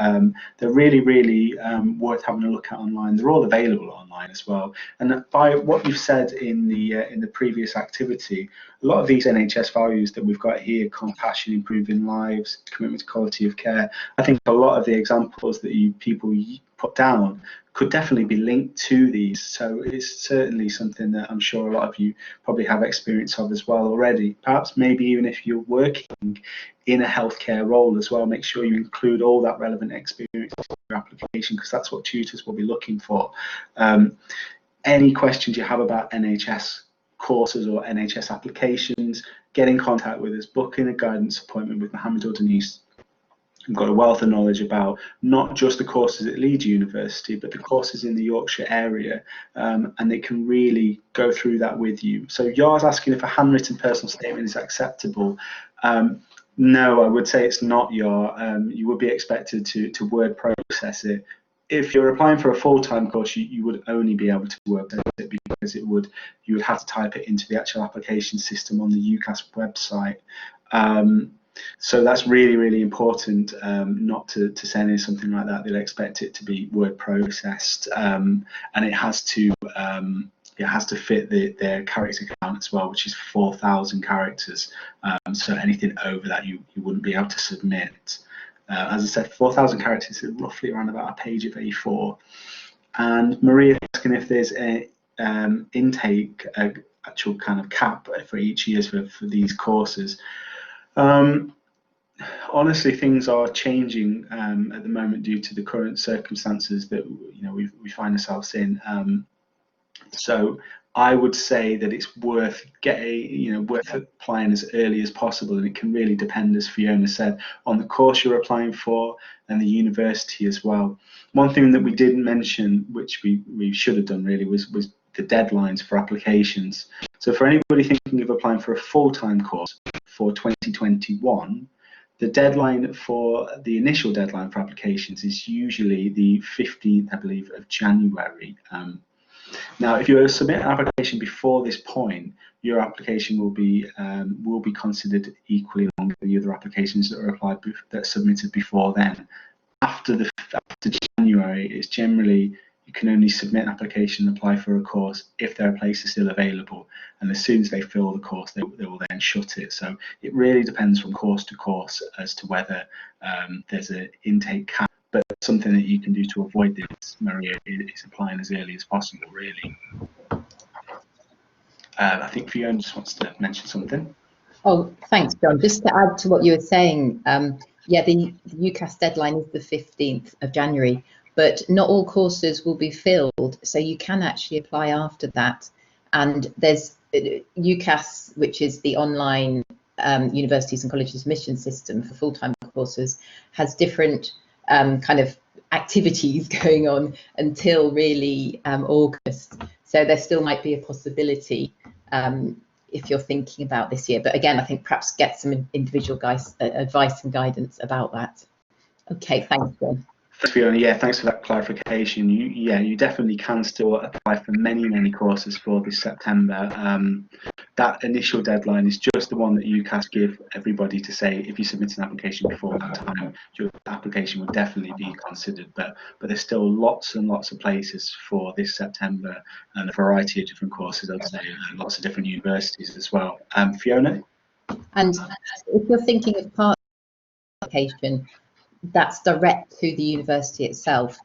They're really, really worth having a look at online. They're all available online as well. And by what you've said in the previous activity, a lot of these NHS values that we've got here, compassion, improving lives, commitment to quality of care, I think a lot of the examples that people put down could definitely be linked to these. So it's certainly something that I'm sure a lot of you probably have experience of as well already. Perhaps maybe even if you're working in a healthcare role as well, make sure you include all that relevant experience in your application, because that's what tutors will be looking for. Any questions you have about NHS courses or NHS applications, get in contact with us, book in a guidance appointment with Mohammed or Denise. We've got a wealth of knowledge about not just the courses at Leeds University, but the courses in the Yorkshire area, and they can really go through that with you. So Yar's asking if a handwritten personal statement is acceptable. No, I would say it's not, Yar. You would be expected to word process it. If you're applying for a full-time course, you would only be able to word process it, because you would have to type it into the actual application system on the UCAS website. So that's really, really important, not to send in something like that. They'll expect it to be word processed, and it has to fit their character count as well, which is 4,000 characters. So anything over that, you wouldn't be able to submit. As I said, 4,000 characters is roughly around about a page of A4. And Maria asking if there's a intake, actual kind of cap for each year for these courses. Honestly, things are changing at the moment due to the current circumstances that we find ourselves in. So I would say that it's worth applying as early as possible, and it can really depend, as Fiona said, on the course you're applying for and the university as well. One thing that we didn't mention, which we should have done really, was the deadlines for applications. So for anybody thinking of applying for a full-time course for 2021, the deadline for the initial deadline for applications is usually the 15th, I believe, of January. Now, if you submit an application before this point, your application will be considered equally long to the other applications that are submitted before then. After January, it's generally you can only submit an application and apply for a course if there are places still available, and as soon as they fill the course, they will then shut it. So it really depends from course to course as to whether there's an intake cap. But something that you can do to avoid this, Maria, is applying as early as possible, really. I think Fiona just wants to mention something. Oh, thanks, John. Just to add to what you were saying, yeah, the UCAS deadline is the 15th of January, but not all courses will be filled, so you can actually apply after that. And there's UCAS, which is the online universities and colleges admission system for full-time courses, has different kind of activities going on until really August. So there still might be a possibility if you're thinking about this year. But again, I think perhaps get some individual advice and guidance about that. Okay, thanks, John. Fiona, yeah, thanks for that clarification. You definitely can still apply for many courses for this September. that initial deadline is just the one that UCAS give everybody to say, if you submit an application before that time, your application will definitely be considered. But there's still lots and lots of places for this September, and a variety of different courses, I'd say, and lots of different universities as well. Fiona? And if you're thinking of part application, that's direct to the university itself.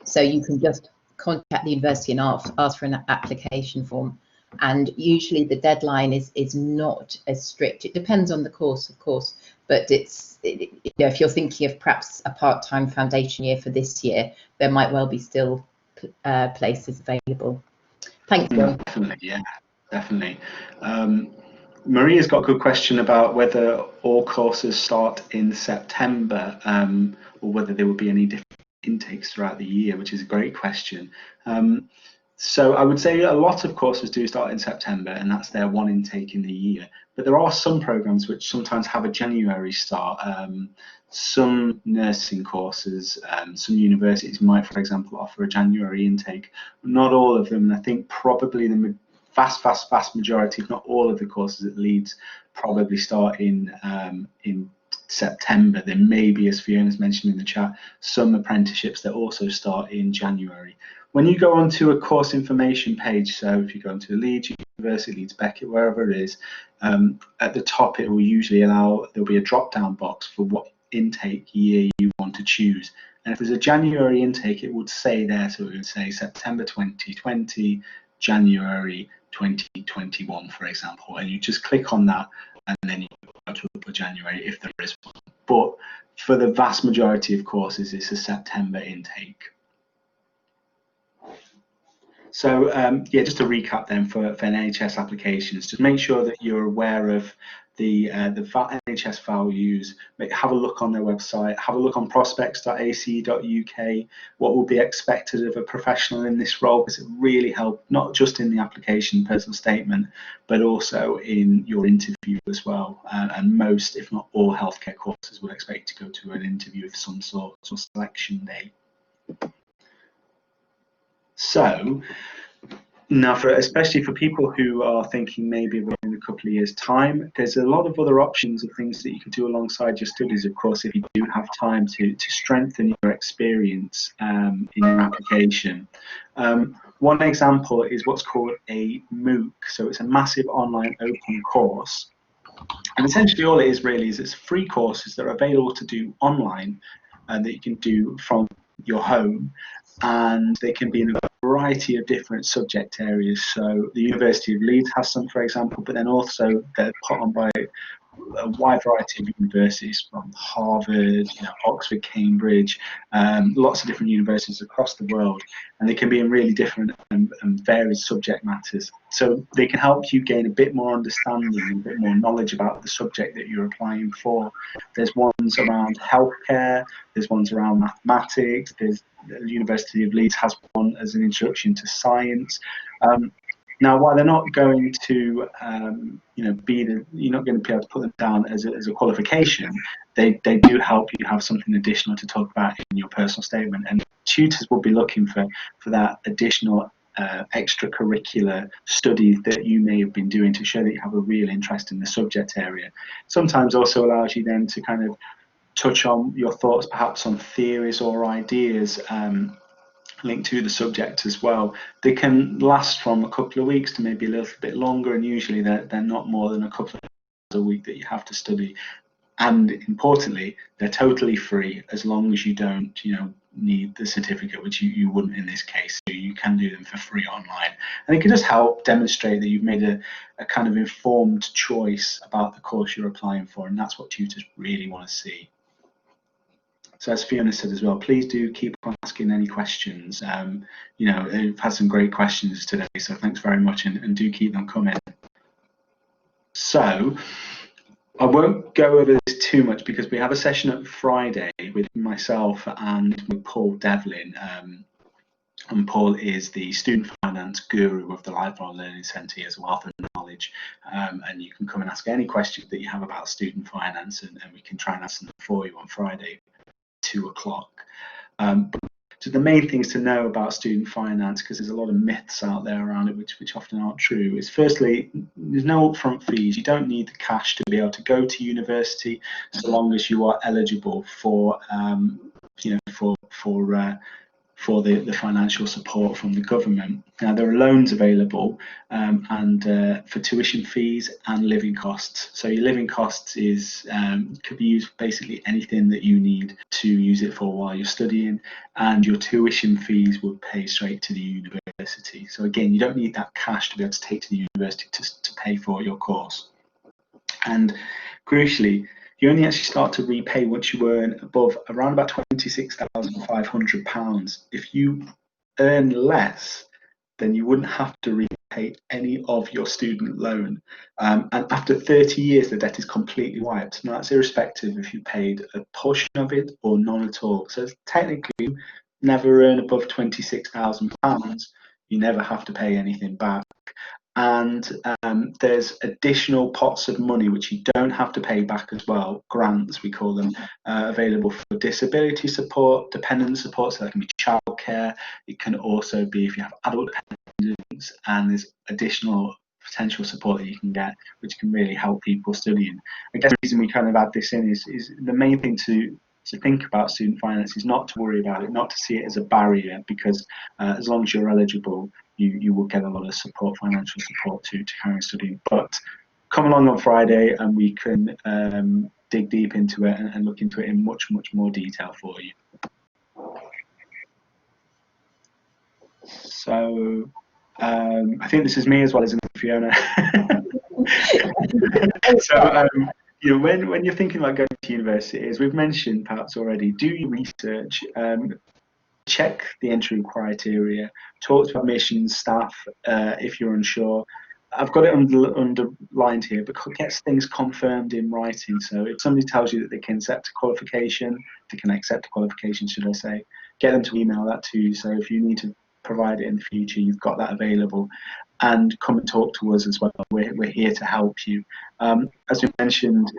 So you can just contact the university and ask for an application form. And usually the deadline is not as strict. It depends on the course, of course, but you know, if you're thinking of perhaps a part-time foundation year for this year, there might well be still places available. Thanks, John. Definitely, yeah, definitely. Maria's got a good question about whether all courses start in September, or whether there will be any different intakes throughout the year, which is a great question. So I would say a lot of courses do start in September, and that's their one intake in the year. But there are some programs which sometimes have a January start. Some nursing courses, some universities might, for example, offer a January intake. Not all of them, and I think probably the vast majority, if not all of the courses at Leeds, probably start in September. There may be, as Fiona's mentioned in the chat, some apprenticeships that also start in January. When you go onto a course information page, so if you go into Leeds University, Leeds Beckett, wherever it is, at the top it will usually there'll be a drop-down box for what intake year you want to choose. And if there's a January intake, it would say there, so it would say September 2020, January 2021, for example, and you just click on that, and then you go to January if there is one. But for the vast majority of courses, it's a September intake. So yeah, just to recap then for NHS applications, just make sure that you're aware of the NHS values. Have a look on their website, have a look on prospects.ac.uk, what will be expected of a professional in this role, because it really helps not just in the application personal statement, but also in your interview as well. And most, if not all, healthcare courses will expect you to go to an interview of some sort or selection day. So now, especially for people who are thinking maybe in a couple of years' time, there's a lot of other options of things that you can do alongside your studies, of course, if you do have time to strengthen your experience in your application. One example is what's called a MOOC. So it's a massive online open course. And essentially all it is really is it's free courses that are available to do online and that you can do from your home. And they can be in a variety of different subject areas. So the University of Leeds has some, for example, but then also they're put on by a wide variety of universities, from Harvard, Oxford, Cambridge, lots of different universities across the world, and they can be in really different and varied subject matters. So they can help you gain a bit more understanding and a bit more knowledge about the subject that you're applying for. There's ones around healthcare, there's ones around mathematics, the University of Leeds has one as an introduction to science. Now, while they're not going to, you're not going to be able to put them down as a qualification, they do help you have something additional to talk about in your personal statement. And tutors will be looking for that additional extracurricular study that you may have been doing to show that you have a real interest in the subject area. Sometimes also allows you then to kind of touch on your thoughts, perhaps on theories or ideas linked to the subject as well. They can last from a couple of weeks to maybe a little bit longer, and usually they're not more than a couple of hours a week that you have to study. And importantly, they're totally free as long as you don't, need the certificate, which you wouldn't in this case. So you can do them for free online, and it can just help demonstrate that you've made a kind of informed choice about the course you're applying for, and that's what tutors really want to see. So as Fiona said as well, please do keep on asking any questions. You've had some great questions today, so thanks very much, and do keep them coming. So I won't go over this too much because we have a session at Friday with myself and with Paul Devlin. And Paul is the student finance guru of the Lifelong Learning Centre. He has a wealth of knowledge, and you can come and ask any questions that you have about student finance, and we can try and answer them for you on Friday. 2 o'clock. So the main things to know about student finance, because there's a lot of myths out there around it which often aren't true, is firstly, there's no upfront fees. You don't need the cash to be able to go to university, so long as you are eligible for for the financial support from the government. Now, there are loans available and for tuition fees and living costs. So your living costs is could be used for basically anything that you need to use it for while you're studying, and your tuition fees will pay straight to the university. So again, you don't need that cash to be able to take to the university to pay for your course. And crucially, you only actually start to repay once you earn above around about £26,500. If you earn less, then you wouldn't have to repay any of your student loan. And after 30 years, the debt is completely wiped. Now, that's irrespective if you paid a portion of it or none at all. So technically, never earn above £26,000, you never have to pay anything back. And there's additional pots of money which you don't have to pay back as well, grants we call them, available for disability support, dependent support, so that can be childcare. It can also be if you have adult dependents, and there's additional potential support that you can get, which can really help people studying. I guess the reason we kind of add this in is the main thing to think about student finance is not to worry about it, not to see it as a barrier, because as long as you're eligible, you will get a lot of support, financial support to carry on studying. But come along on Friday and we can dig deep into it and look into it in much more detail for you. So I think this is me as well, isn't it, Fiona? So when you're thinking about going to university, as we've mentioned perhaps already, do your research. Check the entry criteria, talk to admissions staff if you're unsure. I've got it underlined here, but get things confirmed in writing. So if somebody tells you that they can accept a qualification, should I say, get them to email that to you. So if you need to provide it in the future, you've got that available. And come and talk to us as well. We're here to help you. As we mentioned,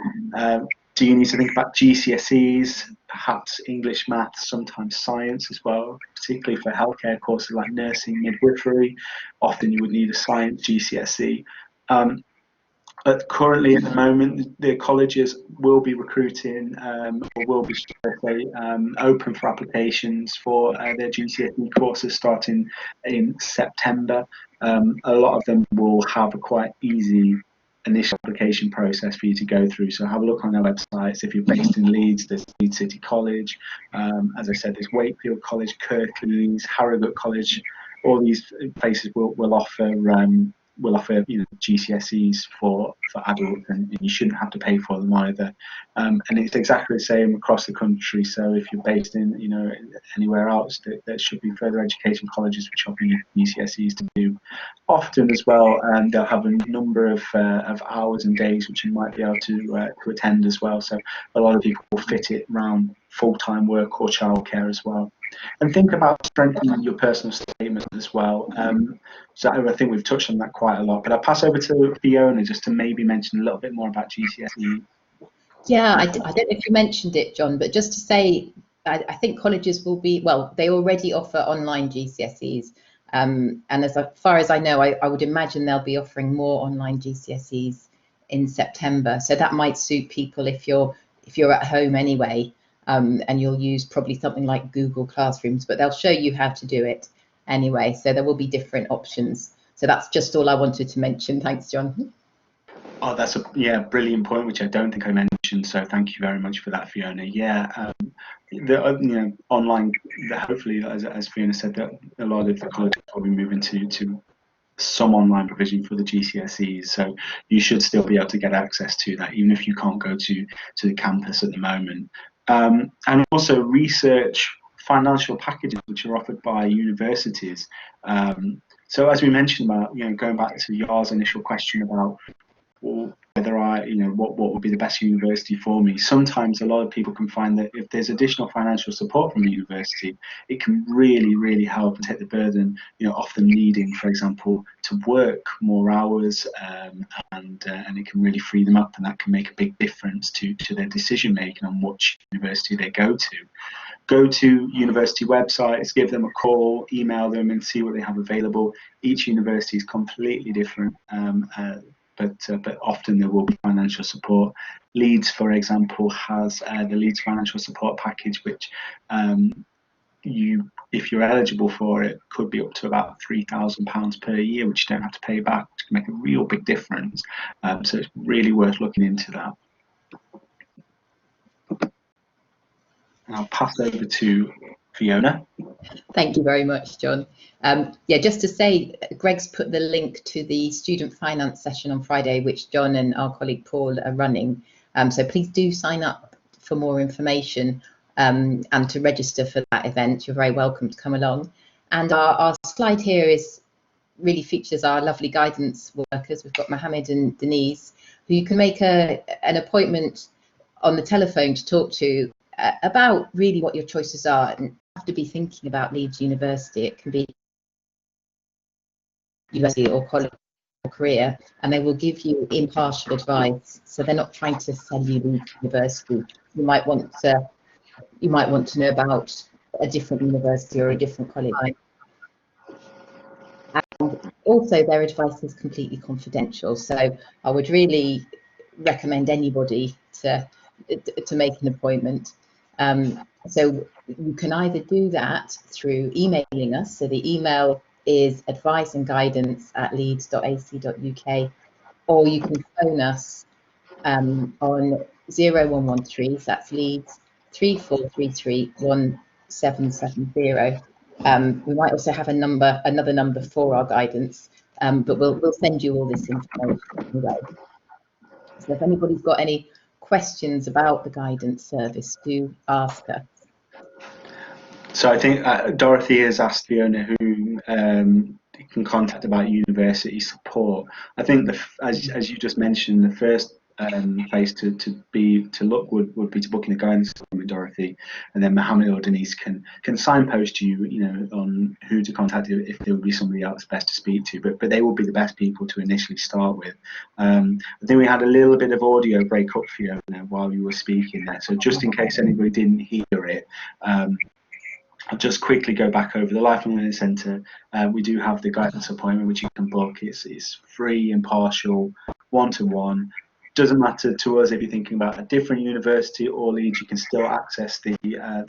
do you need to think about GCSEs, perhaps English, maths, sometimes science as well, particularly for healthcare courses like nursing, midwifery? Often you would need a science GCSE. Currently, at the moment, the colleges will be recruiting or will be open for applications for their GCSE courses starting in September. A lot of them will have a quite easy initial application process for you to go through. So have a look on their websites. If you're based in Leeds, there's Leeds City College. As I said, there's Wakefield College, Kirklees, Harrogate College. All these places will offer GCSEs for adults, and you shouldn't have to pay for them either. And it's exactly the same across the country. So if you're based in anywhere else, there should be further education colleges which offer you GCSEs to do. Often as well, they'll have a number of hours and days which you might be able to attend as well. So a lot of people will fit it around full-time work or childcare as well. And think about strengthening your personal statement as well. So I think we've touched on that quite a lot, but I'll pass over to Fiona just to maybe mention a little bit more about GCSE. Yeah, I don't know if you mentioned it, John, but just to say, I think colleges will be, well, they already offer online GCSEs. And as far as I know, I would imagine they'll be offering more online GCSEs in September. So that might suit people if you're at home anyway. And you'll use probably something like Google Classrooms, but they'll show you how to do it anyway. So there will be different options. So that's just all I wanted to mention. Thanks, John. Oh, that's a brilliant point, which I don't think I mentioned. So thank you very much for that, Fiona. Yeah, online. Hopefully, as Fiona said, that a lot of the colleges will be moving to some online provision for the GCSEs. So you should still be able to get access to that, even if you can't go to the campus at the moment. And also research financial packages which are offered by universities. So as we mentioned about, going back to Yar's initial question about whether what would be the best university for me. Sometimes a lot of people can find that if there's additional financial support from the university, it can really help and take the burden, off them needing, for example, to work more hours, and it can really free them up, and that can make a big difference to their decision making on which university they go to. go to university websites, give them a call, email them, and see what they have available. Each university is completely different, but often there will be financial support. Leeds, for example, has the Leeds Financial Support Package, which if you're eligible for it, could be up to about £3,000 per year, which you don't have to pay back, which can make a real big difference. So it's really worth looking into that. And I'll pass over to Fiona. Thank you very much, John. Yeah, just to say, Greg's put the link to the student finance session on Friday, which John and our colleague Paul are running. So please do sign up for more information and to register for that event. You're very welcome to come along. And our slide here really features our lovely guidance workers. We've got Mohammed and Denise, who you can make an appointment on the telephone to talk to about really what your choices are. And you have to be thinking about Leeds University. It can be university or college or career, and they will give you impartial advice. So they're not trying to sell you Leeds University. You might want to know about a different university or a different college. And also their advice is completely confidential. So I would really recommend anybody to make an appointment. So you can either do that through emailing us. So the email is adviceandguidance@leeds.ac.uk, or you can phone us on 0113, so that's Leeds 3433 1770. We might also have another number for our guidance, but we'll send you all this information anyway. So if anybody's got any questions about the guidance service, do ask us. So I think Dorothy has asked Fiona who you can contact about university support. I think as you just mentioned, the first place to look would be to book in a guidance with Dorothy, and then Mohammed or Denise can signpost you, on who to contact if there would be somebody else best to speak to. But they will be the best people to initially start with. I think we had a little bit of audio break up, Fiona, while you were speaking there. So just in case anybody didn't hear it. I'll just quickly go back over the Lifelong Learning Centre. We do have the guidance appointment, which you can book. It's free, impartial, one-to-one. Doesn't matter to us if you're thinking about a different university or Leeds. You can still access the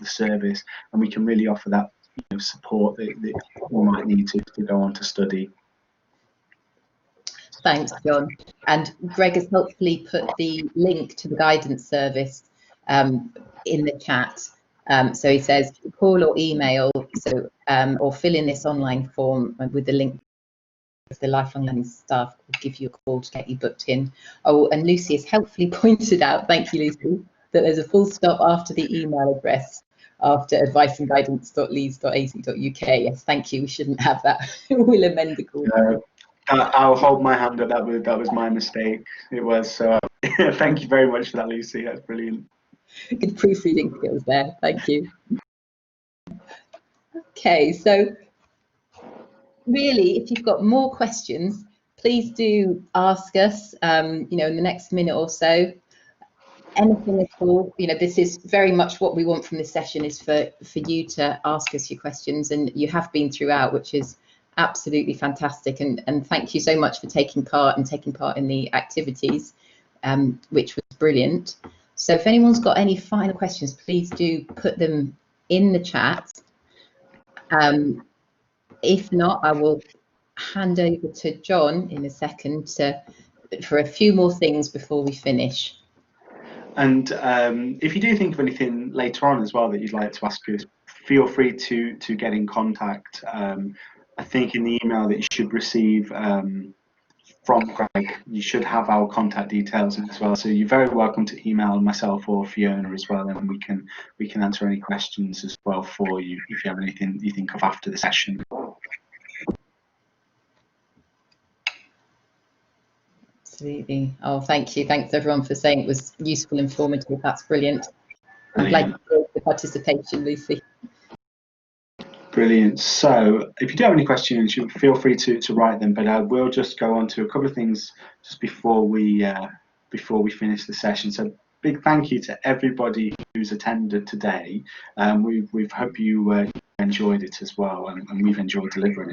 service, and we can really offer that support that you might need to go on to study. Thanks, John. And Greg has helpfully put the link to the guidance service in the chat. So he says call or email, or fill in this online form with the link. The Lifelong Learning staff will give you a call to get you booked in. Oh, and Lucy has helpfully pointed out, thank you, Lucy, that there's a full stop after the email address after adviceandguidance.leeds.ac.uk. Yes, thank you. We shouldn't have that. We'll amend the call. I'll hold my hand up. That was my mistake. It was. So thank you very much for that, Lucy. That's brilliant. Good proofreading skills there. Thank you. Okay, so really, if you've got more questions, please do ask us, in the next minute or so. Anything at all. This is very much what we want from this session, is for you to ask us your questions, and you have been throughout, which is absolutely fantastic. And thank you so much for taking part in the activities, which was brilliant. So if anyone's got any final questions, please do put them in the chat. If not, I will hand over to John in a second for a few more things before we finish. And if you do think of anything later on as well that you'd like to ask us, feel free to get in contact. I think in the email that you should receive from Greg, you should have our contact details as well. So you're very welcome to email myself or Fiona as well, and we can answer any questions as well for you if you have anything you think of after the session. Absolutely. Oh, thank you. Thanks everyone for saying it was useful, informative. That's brilliant. I'm glad you enjoyed the participation, Lucy. Brilliant. So if you do have any questions, you feel free to write them, but I will just go on to a couple of things just before we finish the session. So big thank you to everybody who's attended today. We hope you enjoyed it as well, and we've enjoyed delivering it